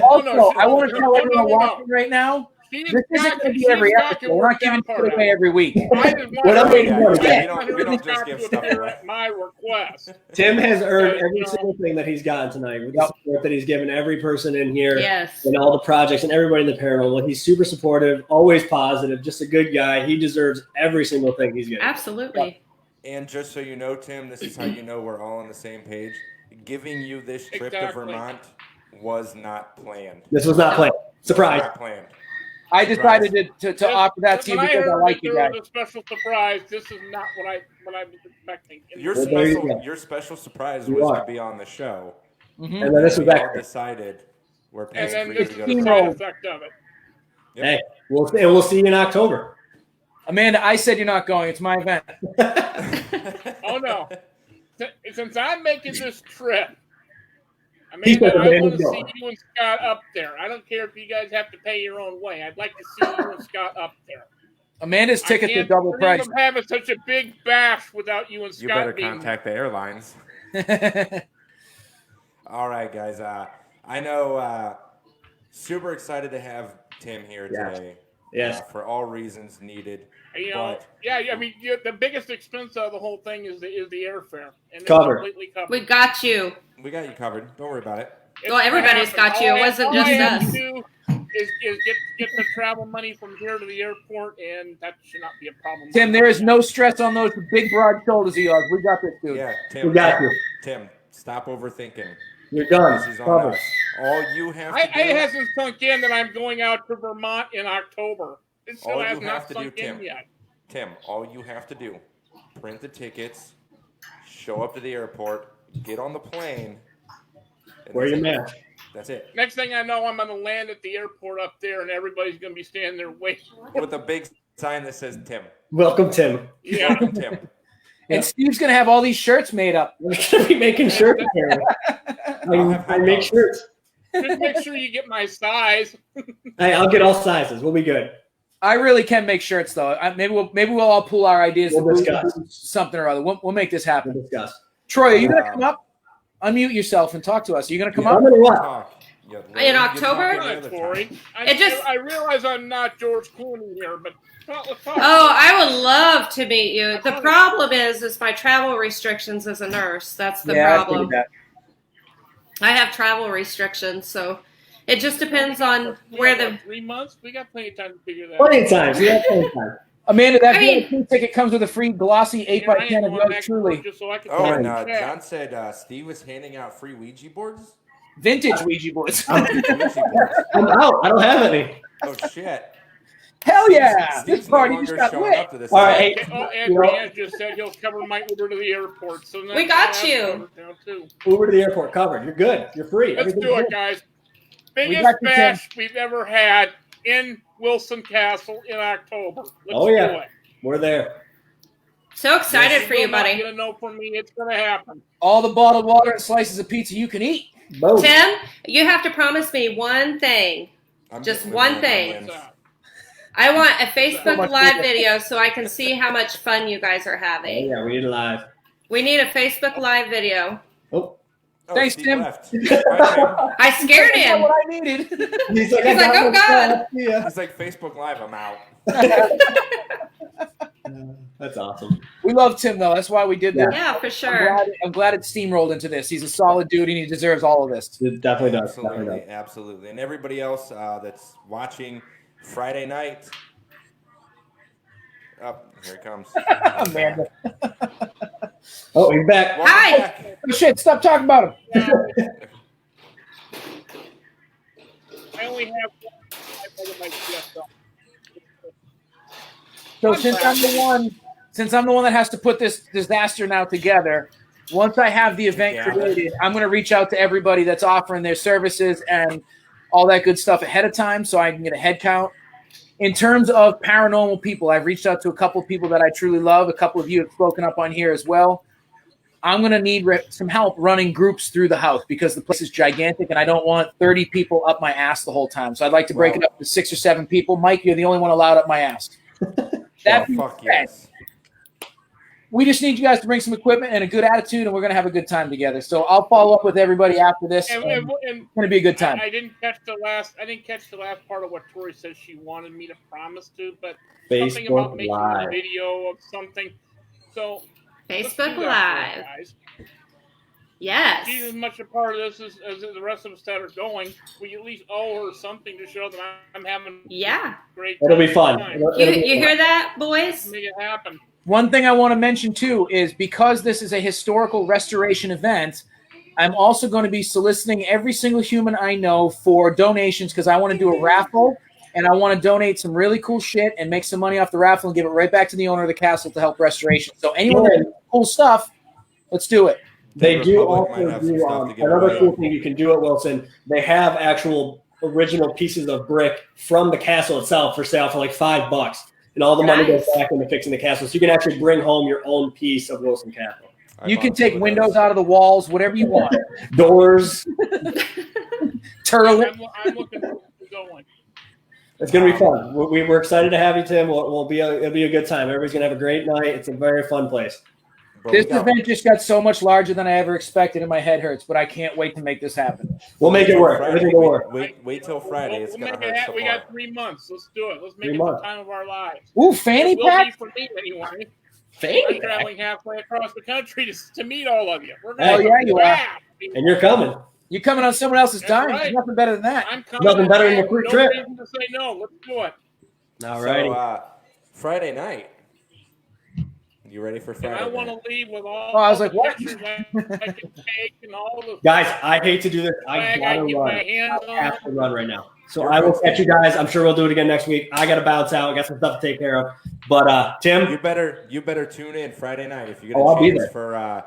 Also, I want to tell no, everyone no. watching right now, She this and isn't Scott going to can- be she every and Scott episode. can We're work not giving that part shit away out. every week. I just want What I'm her- waiting for is I that. want We her don't and just Scott give to stuff appear away. at my request. Tim has earned You every know. single thing that he's gotten tonight with the support that he's given every person in here Yes. and all the projects and everybody in the paranormal. He's super supportive, always positive, just a good guy. He deserves every single thing he's getting. Absolutely. And just so you know, Tim, this is how you know we're all on the same page. Giving you this trip to Exactly. Vermont was not planned. This was not planned. Surprise. Not planned. I decided to offer that to you When because I heard like that you there guys. was a special surprise. This is not what I was expecting. Your Well, there you special, go. your special surprise You was are. to be on the show. Mhm. And then this was we all extra. decided we're and paying then for you this to is go the to Steamroll. side effect of it. Yep. Hey, we'll see you in October. Amanda, I said you're not going. It's my event. Oh no! Since I'm making this trip, He said I want Amanda's to see going. you and Scott up there. I don't care if you guys have to pay your own way. I'd like to see you and Scott up there. Amanda's tickets I are can't double dream price. of having such a big bash without you and You better Scott being. contact the airlines. All right, guys. I know. Super excited to have Tim here Yes. today. Yes. For all reasons needed. You know, But- yeah. I mean, the biggest expense of the whole thing is the airfare, and it's Covered. completely covered. We got you. We got you covered. Don't worry about it. It's Well, everybody's gonna got you. It happen. wasn't all just I have us. to do is get the travel money from here to the airport, and that should not be a problem. Tim, there is no stress on those big broad shoulders of yours. We got this, dude. Yeah, Tim. We got you. Tim, stop overthinking. You're done. This is on Covered. us. All you have It to do. hasn't sunk in that I'm going out to Vermont in October. It still All has you not have to do, sunk in Tim. yet. Tim, all you have to do, print the tickets, show up to the airport, get on the plane. and Wear that's your it. mask. That's it. Next thing I know, I'm going to land at the airport up there, and everybody's going to be standing there waiting. With a big sign that says Tim. Welcome, Tim. Yeah. Welcome, Tim. And Steve's going to have all these shirts made up. We're going to be making shirts. I make shirts. Just make sure you get my size. Hey, I'll get all sizes. We'll be good. I really can make shirts, though. Maybe we'll all pool our ideas We'll to do discuss. something or other. We'll make this happen. We'll discuss. Troy, are you going to come up? Unmute yourself and talk to us. Are you going to come I'm up? going to what? Talk. You- In you October? talk any Good, other Tori. time. I realize I'm not George Clooney here, but let's talk. Oh, I would love to meet you. The problem is my travel restrictions as a nurse. That's the Yeah, I problem. figured that. I have travel restrictions, so it just depends on where the. 3 months? We got plenty of time to figure that Plenty out. of times. We have plenty of time. Amanda, that I mean- VIP ticket comes with a free glossy 8x10 of yours truly. Just so I can Oh, talk and to Chad. John said Steve was handing out free Ouija boards? Vintage Ouija boards. Ouija boards. I'm out. I don't have any. Oh, shit. Hell yeah! Steve's This party no just longer got showing lit. up to this All right, event. hey, Oh, and You know- Brianna just said he'll cover my Uber to the airport. So We got you. Down too. Uber to the airport covered. You're good. You're free. Let's Everything's do it, good. guys. We Biggest got you, Tim. bash we've ever had in Wilson Castle in October. Let's Oh, yeah. do it. We're there. So excited for you, will not buddy. Get a no from me. It's gonna happen. All the bottled water and slices of pizza you can eat. Boom. Tim, you have to promise me one thing. I'm Just getting one the thing. wins. I want a So Facebook much Live pizza. video so I can see how much fun you guys are Oh, having. yeah, we need it live. We need a Facebook Live video. Oh, Oh, Thanks, Steve Tim. left. Bye, Tim. I scared That's him. what I needed. He's like, He's like, oh, God. Yeah. He's like, Facebook Live, I'm out. That's awesome. We love Tim though. That's why we did this. Yeah, for sure. I'm glad it steamrolled into this. He's a solid dude and he deserves all of this. It definitely does. Definitely Absolutely, does. absolutely. And everybody else that's watching Friday night. Oh, here he comes. Amanda. Oh, he's back. Welcome Hi. back. Oh, shit, stop talking about him. I only have one. I put my guest on. So since I'm the one that has to put this disaster now together, once I have the event Yeah. created, I'm going to reach out to everybody that's offering their services and all that good stuff ahead of time so I can get a head count. In terms of paranormal people, I've reached out to a couple of people that I truly love. A couple of you have spoken up on here as well. I'm going to need some help running groups through the house because the place is gigantic and I don't want 30 people up my ass the whole time. So I'd like to break it up to 6 or 7 people. Mike, you're the only one allowed up my ass. That being Fuck said, yes. we just need you guys to bring some equipment and a good attitude, and we're going to have a good time together. So I'll follow up with everybody after this. And, And and it's going to be a good time. I didn't catch the last. I didn't catch the last part of what Tori said she wanted me to promise to, but something about Facebook making Live. a video of something. So let's Facebook do that, Live. guys. Yes. She's as much a part of this as the rest of us that are going. We at least owe her something to show that I'm having Yeah. a great It'll be time. fun. You hear that, boys? Make it happen. One thing I want to mention, too, is because this is a historical restoration event, I'm also going to be soliciting every single human I know for donations because I want to do a raffle, and I want to donate some really cool shit and make some money off the raffle and give it right back to the owner of the castle to help restoration. So anyone that has cool stuff, let's do it. They The do Republic also might have some do stuff to give another away. cool thing you can do at Wilson. They have actual original pieces of brick from the castle itself for sale for like $5, and all the money goes Nice. back into fixing the castle. So you can actually bring home your own piece of Wilson Castle. You I can bought take two of windows those. out of the walls, whatever you want. Doors. Turlet. I'm looking forward to going. It's gonna be fun. We're excited to have you, Tim. It'll be a good time. Everybody's gonna have a great night. It's a very fun place. But we This got- event just got so much larger than I ever expected, and my head hurts. But I can't wait to make this happen. We'll make it work. Friday. Everything will work. Wait till Friday. It's We'll gonna make it hurt happen. so We far. got 3 months. Let's do it. Let's make 3 it months. the time of our lives. Ooh, fanny It will be pack. for me anyway. Fanny I'm traveling halfway across the country to meet all of you. We're Hell gonna yeah, you are. laugh. And you're coming. You're coming on someone else's That's dime. right. There's nothing better than that. I'm coming. Nothing better than a I have quick no trip. reason to say no. Let's do it. All So, righty. Friday night. You ready for And Friday I want night? to leave with all. Oh, I was like, the what? pictures I can take and all the Guys, I hate to do this. I flag gotta I get my run. hands I have on. to run right now. So You're I will good. catch you guys. I'm sure we'll do it again next week. I gotta bounce out. I got some stuff to take care of. But Tim, You better tune in Friday night if you get Oh, a I'll be chance there. for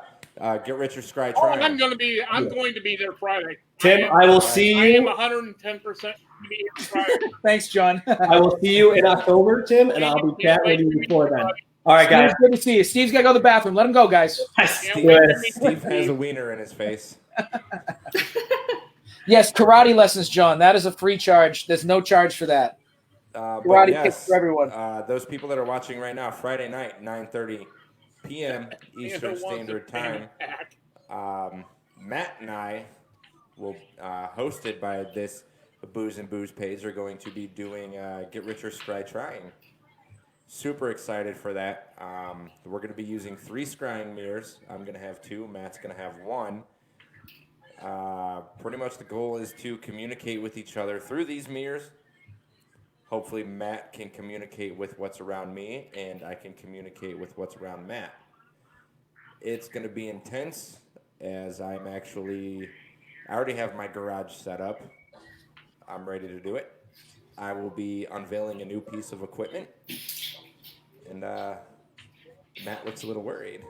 Get Rich or Scry Oh, Trying. I'm going to be there Friday. Tim, I will see I am you. 110% to be here Friday. Thanks, John. I will see you in October, Tim, and I'll be chatting with you before then. All right, guys. Steve's good to see you. Steve's got to go to the bathroom. Let him go, guys. Steve has a wiener in his face. Yes, karate lessons, John. That is a free charge. There's no charge for that. But Karate yes, kicks for everyone. Those people that are watching right now, Friday night, 9:30 p.m. Eastern Wants a Standard Time. fanny pack. Matt and I will, hosted by this Booze and Booze page, are going to be doing Get Rich or Scry Trying. Super excited for that. We're going to be using 3 scrying mirrors. I'm going to have 2. Matt's going to have 1. Pretty much the goal is to communicate with each other through these mirrors. Hopefully Matt can communicate with what's around me, and I can communicate with what's around Matt. It's going to be intense, as I already have my garage set up. I'm ready to do it. I will be unveiling a new piece of equipment, and Matt looks a little worried.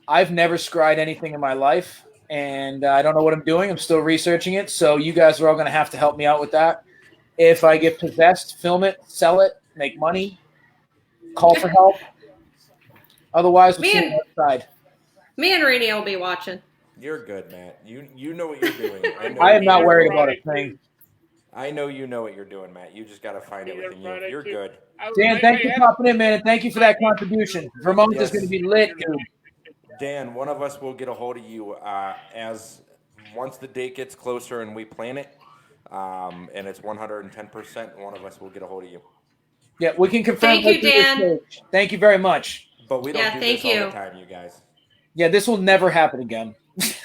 I've never scried anything in my life, and I don't know what I'm doing. I'm still researching it, so you guys are all going to have to help me out with that. If I get possessed, film it, sell it, make money, call for help. Otherwise, we'll see you outside. Me and Renee will be watching. You're good, Matt. You know what you're doing. I am not You're worried about right. a thing. I know you know what you're doing, Matt. You just got to find it You're within you. right, You're too. good. Dan, thank you for popping in, man, and thank you for that contribution. Vermont is Yes. going to be lit, dude. Dan, one of us will get a hold of you as once the date gets closer and we plan it, and it's 110%, one of us will get a hold of you. Yeah, we can confirm. Thank you, right through this Dan. page. Thank you very much. But we don't Yeah, do thank this all you. the time, you guys. Yeah, this will never happen again.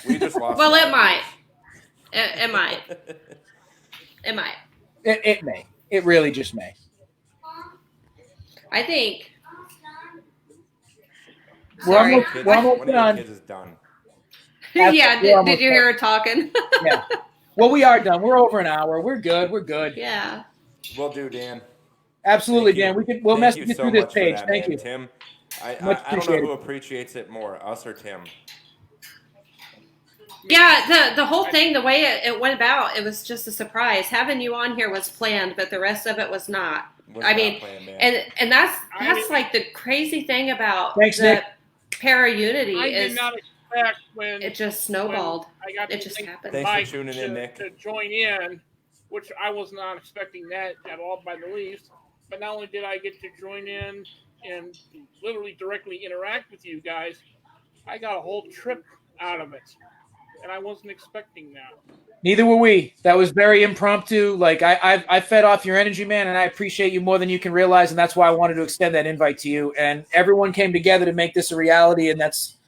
We just lost. Well, a lot it of might. viewers. It might. It might. It may. It really just may. I think. We're Sorry. almost- Kids, we're almost one of your done. kids is done. Yeah, We're did almost you hear her talking? Yeah. Well, we are done. We're over an hour. We're good. We're good. Yeah. Will do, Dan. Absolutely, Thank you. We'll Thank message you you so through this much for page. that, Thank man. you. Tim. Much I don't know appreciated. who appreciates it more, us or Tim. Yeah, the whole thing, the way it went about, it was just a surprise. Having you on here was planned, but the rest of it was not. Was I not mean, planned, man. and that's like the crazy thing about Thanks, the Nick. para-unity I is did not expect when it just snowballed. I got It the just link happened. from Thanks for Mike tuning in, Nick. to join in, which I was not expecting that at all by the least. But not only did I get to join in and literally directly interact with you guys, I got a whole trip out of it, and I wasn't expecting that. Neither were we. That was very impromptu. Like I fed off your energy, man, and I appreciate you more than you can realize, and that's why I wanted to extend that invite to you. And everyone came together to make this a reality, and that's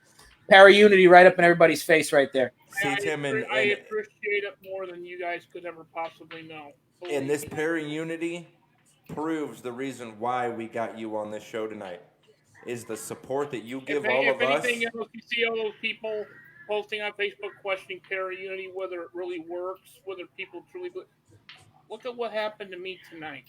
para-unity right up in everybody's face right there. See, Tim, I and appreciate it more than you guys could ever possibly know. and this para-unity proves the reason why we got you on this show tonight. Is the support that you give all of us. If anything else, you see all those people posting on Facebook questioning para-unity, whether it really works, whether people truly look at what happened to me tonight.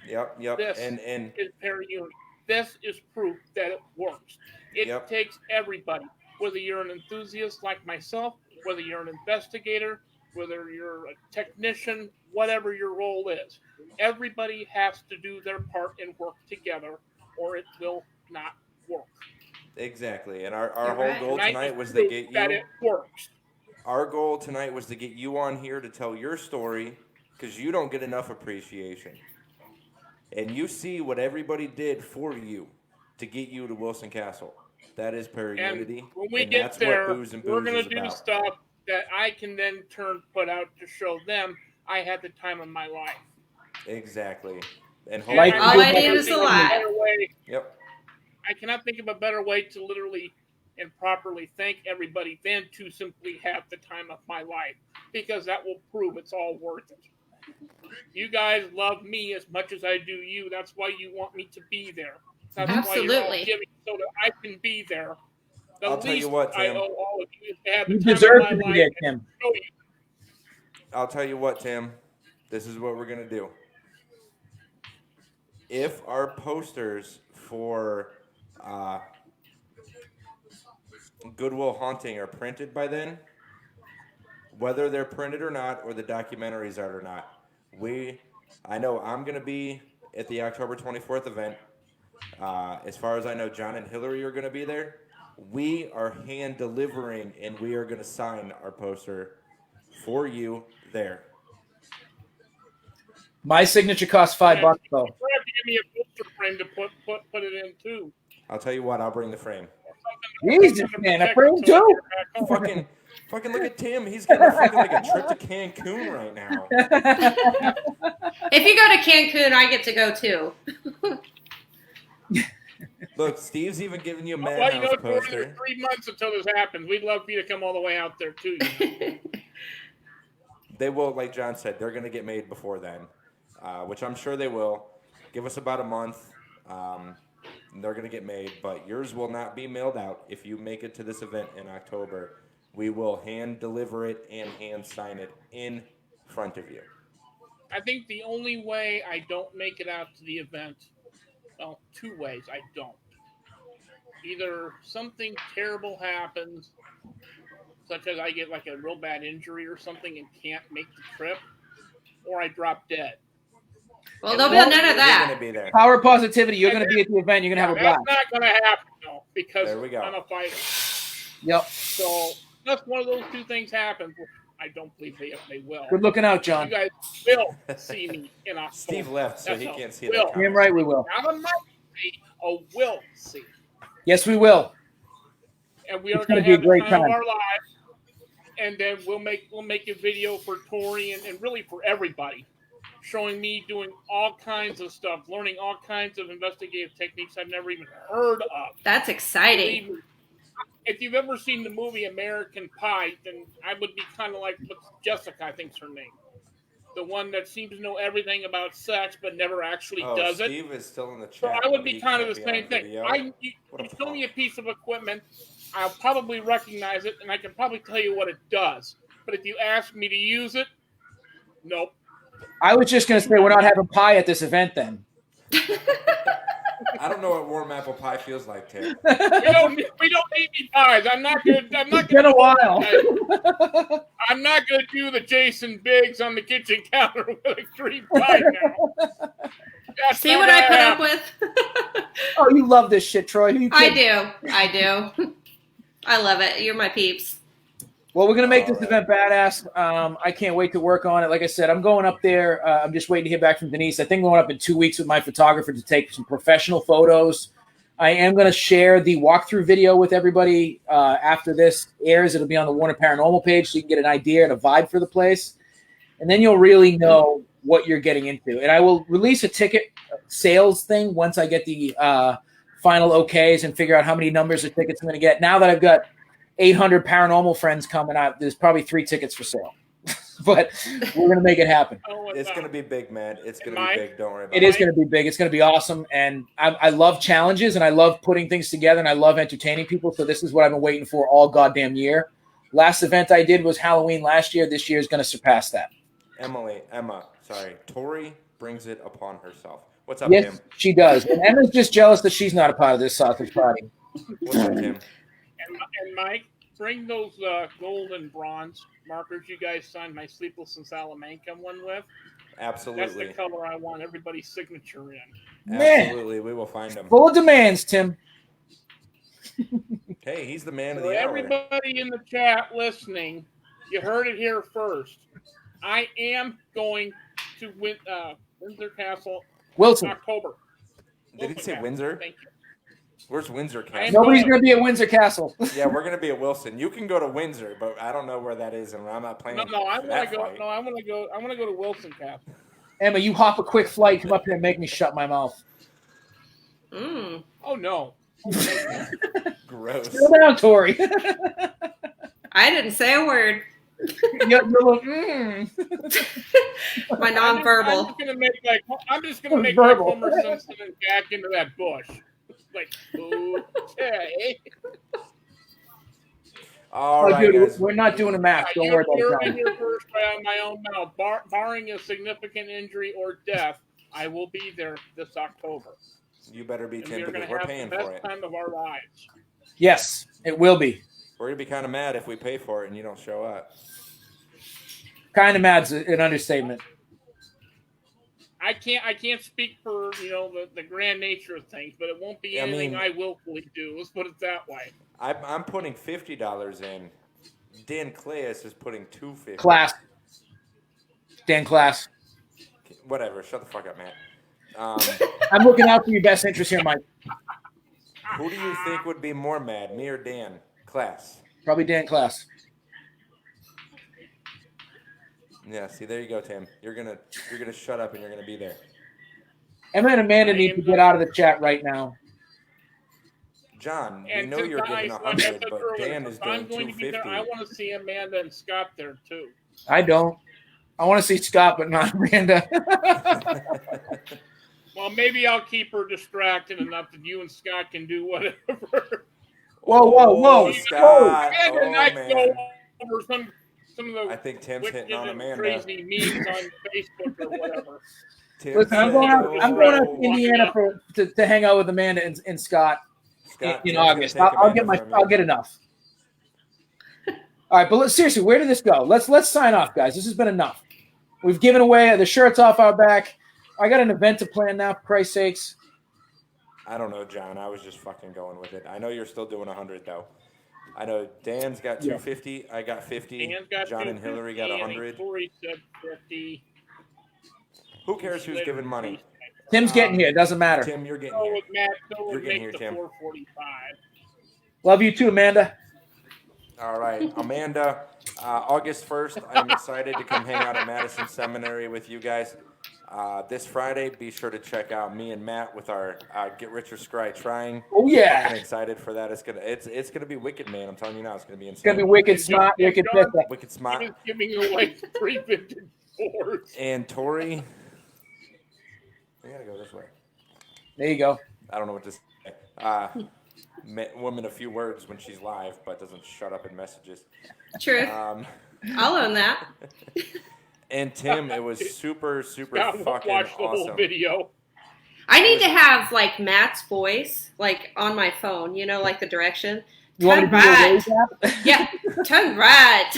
Yep. This And is para-unity. This is proof that it works. It Yep. takes everybody, whether you're an enthusiast like myself, whether you're an investigator, whether you're a technician, whatever your role is. Everybody has to do their part and work together, or it will not work. exactly. And our You're whole right. goal Tonight tonight is was to proof get that you. it works. Our goal tonight was to get you on here to tell your story, because you don't get enough appreciation. And you see what everybody did for you to get you to Wilson Castle. That is And para-unity. when we and get that's there, what Booze and we're Booze going is to do about. stuff that I can then put out to show them I had the time of my life. Exactly. And And Life- All I cannot need think is of a a lie. better way- Yep. I cannot think of a better way to literally and properly thank everybody than to simply have the time of my life, because that will prove it's all worth it. You guys love me as much as I do you. That's why you want me to be there. That's why you're Absolutely. all giving so that I can be there. The I'll tell you least what, I Tim. owe all of you is to have the You time deserve of to my be life there, and Tim. show you. I'll tell you what, Tim. This is what we're going to do. If our posters for Goodwill Haunting are printed by then, whether they're printed or not, or the documentaries are or not, I know I'm going to be at the October 24th event. As far as I know, John and Hillary are going to be there. We are hand delivering, and we are going to sign our poster for you there. My signature costs $5, though. You have to give me a poster frame to put it in too. I'll tell you what, I'll bring the frame. Jesus, man, a frame too? Fucking look at Tim. He's getting fucking like a trip to Cancun right now. If you go to Cancun, I get to go too. Look, Steve's even giving you a Well, Madhouse you know, for poster. 3 months until this happens. We'd love for you to come all the way out there too. They will, like John said, they're going to get made before then, which I'm sure they will. Give us about a month. They're going to get made, but yours will not be mailed out if you make it to this event in October. We will hand deliver it and hand sign it in front of you. I think the only way I don't make it out to the event, well, 2 ways I don't. Either something terrible happens, such as I get like a real bad injury or something and can't make the trip, or I drop dead. Well, there'll be none of You're that. going to be there. Power of positivity. You're going to be at the event. You're going to have a blast. That's not going to happen though, because There we go. I'm a fighter. Yep. So unless one of those 2 things happens, which I don't believe they will. Good looking out, You John. guys will see me in October. Steve left, so he That's can't see will. that. Damn right we will. Not a might see, a will see. Yes, we will. And we are It's going gonna to be a have great the time of time. our lives. and then we'll make a video for Tori and really for everybody, showing me doing all kinds of stuff, learning all kinds of investigative techniques I've never even heard of. That's exciting. Believe me, if you've ever seen the movie American Pie, then I would be kind of like Jessica, I think's her name. The one that seems to know everything about sex but never actually does it. Steve is still in the chat. So I would be He kind of can't the be on same thing. video. You What a show me a punk. piece of equipment, I'll probably recognize it, and I can probably tell you what it does. But if you ask me to use it, nope. I was just going to say we're not having pie at this event then. I don't know what warm apple pie feels like, Tim. We don't need any pies. I'm not good. It's been a while. I'm not going to do the Jason Biggs on the kitchen counter with a cream pie now. That's See not what I gonna put up happen. with? Oh, you love this shit, Troy. Who you I kidding? do. I do. I love it. You're my peeps. Well, we're going to make All this right. event badass. I can't wait to work on it. Like I said, I'm going up there. I'm just waiting to hear back from Denise. I think I'm going up in 2 weeks with my photographer to take some professional photos. I am going to share the walkthrough video with everybody after this airs. It'll be on the Warner Paranormal page so you can get an idea and a vibe for the place. And then you'll really know what you're getting into. And I will release a ticket sales thing once I get the final okays and figure out how many numbers of tickets I'm going to get. Now that I've got 800 paranormal friends coming out, there's probably 3 tickets for sale. But we're going to make it happen. It's going to be big, man. It's going to Mike? be big. Don't worry about It is going to be big. It's going to be awesome. And I love challenges and I love putting things together and I love entertaining people. So this is what I've been waiting for all goddamn year. Last event I did was Halloween last year. This year is going to surpass that. Tori brings it upon herself. What's up, Yes, Tim? she does. And Emma's just jealous that she's not a part of this sausage party. What's up, Tim? And Mike, bring those gold and bronze markers you guys signed my Sleepless in Salamanca one with. That's the Absolutely. color I want everybody's signature in. Man. Absolutely. We will find him. Full of demands, Tim. Hey, he's the man of So the hour. everybody in the chat listening, you heard it here first. I am going to Windsor Castle in Wilson. October. Did he say Windsor? Thank you. Where's Windsor I am Castle? Nobody's going. going to be at Windsor Castle. Yeah, we're going to be at Wilson. You can go to Windsor, but I don't know where that is, and I'm not planning No, I for want that to go. fight. No, I want to go. I want to go to Wilson Castle. Emma, you hop a quick flight, come up here and make me shut my mouth. Mm. Oh no. Gross. Slow down, Tori. I didn't say a word. You're like, My I'm nonverbal. just gonna make like Verbal. Homer Simpson and back into that bush. Like okay. All Oh, right, dude, guys. we're not doing a match. Don't worry about You're it. in your first round, my own mouth. Barring a significant injury or death, I will be there this October. You better be, And Tim, we're because gonna we're have paying the for best it. time of our lives. Yes, it will be. We're going to be kind of mad if we pay for it and you don't show up. Kind of mad's an understatement. I can't speak for the grand nature of things, but it won't be I anything mean- I willfully do. Let's put it that way. I'm putting $50 in. Dan Claes is putting $250. Class. Dan Class. Whatever. Shut the fuck up, Matt. I'm looking out for your best interest here, Mike. Who do you think would be more mad, me or Dan? Class. Probably Dan Class. Yeah. See, there you go, Tim. You're gonna shut up and you're gonna be there. Emma and Amanda need to get out of the chat right now. John, we And know since you're giving like I said 100, but earlier, Dan is if I'm doing going to be there. I 250. want to see Amanda and Scott there too. I don't. I want to see Scott, but not Amanda. Well, maybe I'll keep her distracted enough that you and Scott can do whatever. Whoa, whoa, whoa. Oh, Scott. Amanda Oh, and I can go man. over some of I the think Tim's wicked hitting on and Amanda. crazy memes on Facebook or whatever. Tim Listen, I'm said, going out, I'm going out "Oh, to Indiana to hang out with Amanda and Scott Scott, in Tim's gonna August. take I'll Amanda from you." I'll get enough. All right, but seriously, where did this go? Let's sign off, guys. This has been enough. We've given away the shirts off our back. I got an event to plan now, for Christ's sakes. I don't know, John. I was just fucking going with it. I know you're still doing 100 though. I know Dan's got Yeah. 250. I got 50. Dan's got John and Hillary got 250, and 100. Corey said 50. Who cares who's giving money? Tim's getting here. It doesn't matter. Tim, you're getting So here. with Matt, so You're would getting make here, the Tim. 445. Love you too, Amanda. All right, Amanda. August 1st, I'm excited to come hang out at Madison Seminary with you guys. This Friday, be sure to check out me and Matt with our Get Rich or Scry Trying. Oh yeah, Fucking excited for that. It's gonna be wicked, man. I'm telling you now, it's gonna be it's gonna be insane. wicked smart, Yeah, wicked John- pissed. Wicked He smart. was giving away 3 vintage boards. And Tori, we gotta go this way. There you go. I don't know what to say. Woman, a few words when she's live, but doesn't shut up in messages. Truth. I'll own that. And Tim, it was super Scott fucking watched the whole awesome. video. I need to have like Matt's voice, like on my phone. You know, like the direction. You want me Turn to do your right. raise app? Yeah, turn right.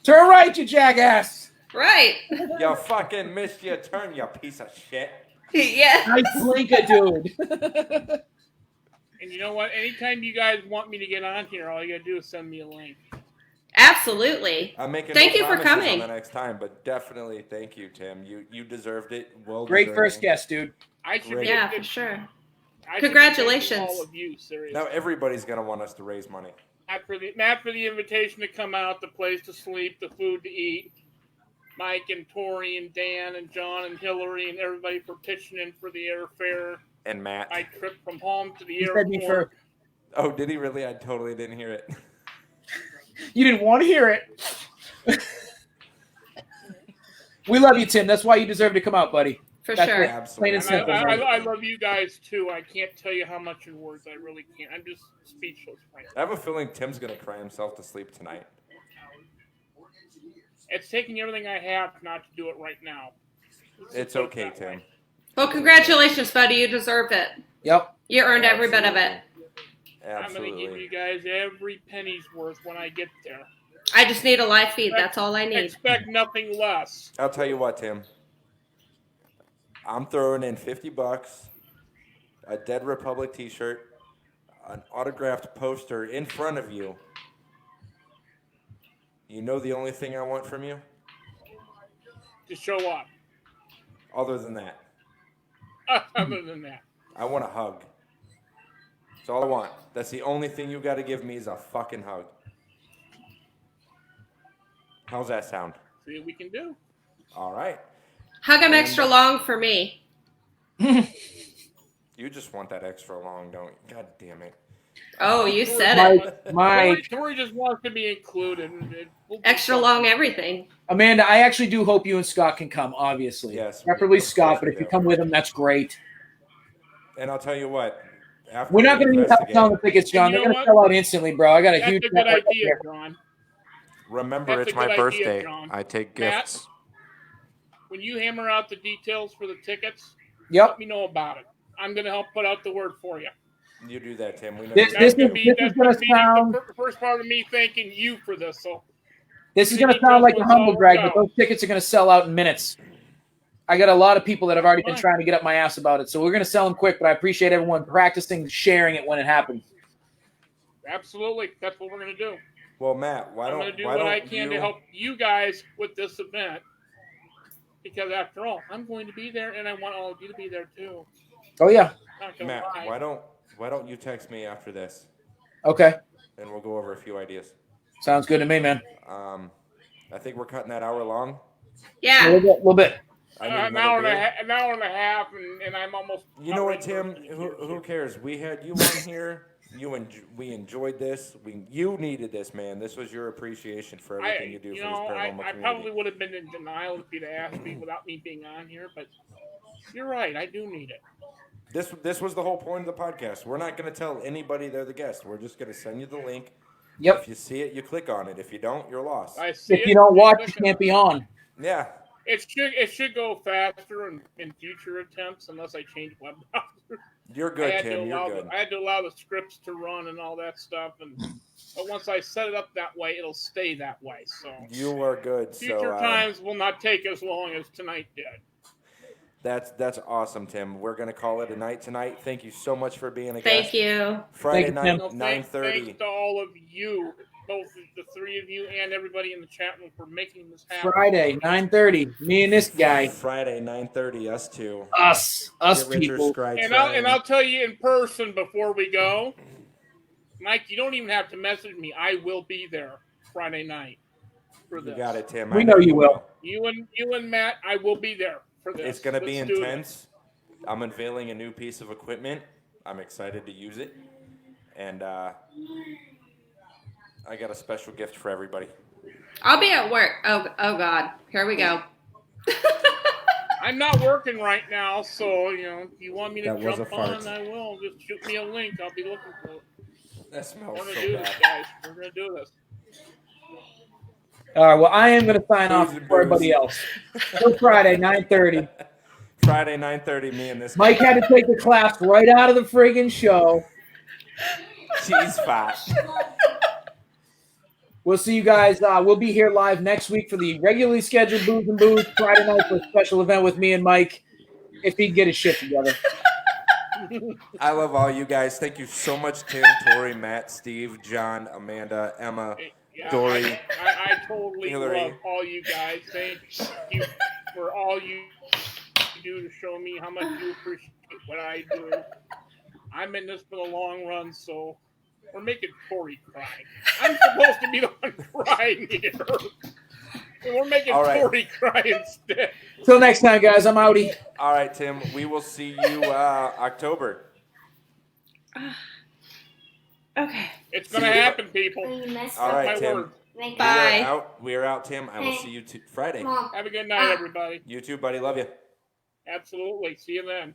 Turn right, you jackass. Right. You fucking missed your turn, you piece of shit. Yeah. Nice blinker, dude. And you know what? Anytime you guys want me to get on here, all you gotta do is send me a link. Absolutely. I'm making Thank no you for promises coming. on the next time, but definitely thank you, Tim. You deserved it. Well, Great deserving. first guest, dude. I should Great. be Yeah, for sure. I should be thanking Congratulations. all of you, seriously. Now everybody's gonna want us to raise money. Matt for the invitation to come out, the place to sleep, the food to eat. Mike and Tori and Dan and John and Hillary and everybody for pitching in for the airfare. And Matt. My trip from home to the You said me airport. for. Oh, did he really? I totally didn't hear it. You didn't want to hear it. We love you, Tim. That's why you deserve to come out, buddy. For That's sure. right. Absolutely. Plain and simple. I love you guys too. I can't tell you how much in words. I really can't. I'm just speechless right I have a feeling Tim's gonna cry himself to sleep tonight. It's taking everything I have not to do it right now. It's okay, Tim. Well, congratulations, buddy. You deserved it. Yep. You earned every bit of it. I'm going to give you guys every penny's worth when I get there. I just need a live feed. That's all I need. Expect nothing less. I'll tell you what, Tim. I'm throwing in $50, a Dead Republic T-shirt, an autographed poster in front of you. You know the only thing I want from you? To show up. Other than that, Other than that. I want a hug. That's all I want. That's the only thing you got to give me is a fucking hug. How's that sound? See what we can do. All right. Hug him extra long for me. You just want that extra long, don't you? God damn it. Oh, you said it. Mike, Tori just wants to be included. We'll be Extra fine. long everything. Amanda, I actually do hope you and Scott can come, obviously. Yes, Preferably of course Scott, but we if you do. come with him, that's great. And I'll tell you what. After We're not we going to need help investigate- selling the tickets, John. You They're know going to what? sell out instantly, bro. I got a That's huge a good network up idea, here. John. Remember, That's it's a good my idea, birthday. John. I take Matt? gifts. When you hammer out the details for the tickets, Yep. let me know about it. I'm going to help put out the word for you. You do that, Tim. We know This- you this do. is- gonna sound- the first part of me thanking you for this. So This is going to sound like a humble brag, but those tickets are going to sell out in minutes. I got a lot of people that have already been trying to get up my ass about it, so we're going to sell them quick, but I appreciate everyone practicing sharing it when it happens. absolutely, that's what we're going to do. Well, Matt, why I'm don't going to do why what don't I can to you- help you guys with this event. Because after all, I'm going to be there, and I want all of you to be there too. Oh, yeah. Not gonna Matt, lie. why don't you text me after this, Okay. and we'll go over a few ideas. Sounds good to me, man. I think we're cutting that hour long. A Yeah. little bit. I need An another hour and beer. an hour and a half, and I'm almost. You know what, ready for Tim? a beer, Who so- cares? We had you on here. We enjoyed this. You needed this, man. This was your appreciation for everything you do for this paranormal I community. probably would have been in denial if you'd asked me without me being on here, but you're right. I do need it. This was the whole point of the podcast. We're not going to tell anybody they're the guest. We're just going to send you the link. Yep. If you see it, you click on it. If you don't, you're lost. I see If it. you don't watch, you Look, can't be on. Yeah. It should go faster in future attempts unless I change web browser. You're good, Tim. You're good. I had to allow the scripts to run and all that stuff, but once I set it up that way, it'll stay that way. So You are good. future So times will not take as long as tonight did. that's awesome, Tim. We're going to call it a night tonight. Thank you so much for being a guest. Thank you. Friday Thank you, night, No, 9:30. Thanks to all of you, both the three of you and everybody in the chat room for making this happen. Friday, 9:30. Me and this guy. Friday, 9:30. Us two. Us Get Richard people. Scry And trying. I'll tell you in person before we go. Mike, you don't even have to message me. I will be there Friday night for You this. got it, Tim. We I know you will. You and Matt, I will be there for this. It's going to be Let's do intense. I'm unveiling a new piece of equipment. I'm excited to use it. And I got a special gift for everybody. I'll be at work. Oh God, here we go. I'm not working right now, so if you want me to That was jump a fart. on, I will. Just shoot me a link. I'll be looking for it. That smells We're gonna so do this, bad. guys. We're gonna do this. All right. Well, I am going to sign off Booze and for everybody booze. else. Till Friday, 9:30. Friday, 9:30, me and this Mike had to take the claps right out of the friggin' show. cheese fat. We'll see you guys. We'll be here live next week for the regularly scheduled Booze and Booze Friday night for a special event with me and Mike, if he can get his shit together. I love all you guys. Thank you so much, Tim, Tori, Matt, Steve, John, Amanda, Emma, Yeah, Dory. I totally Hillary. love all you guys. Thank you for all you do to show me how much you appreciate what I do. I'm in this for the long run, so we're making Tori cry. I'm supposed to be the one crying here. And we're making All right. Tori cry instead. Till next time, guys. I'm outie. All right, Tim. We will see you October. Okay. It's going to happen, people. You messed All up. right, My Tim. word. Like, Bye. We are out, Tim. I will see you Friday. Mom. Have a good night, everybody. You too, buddy. Love you. Absolutely. See you then.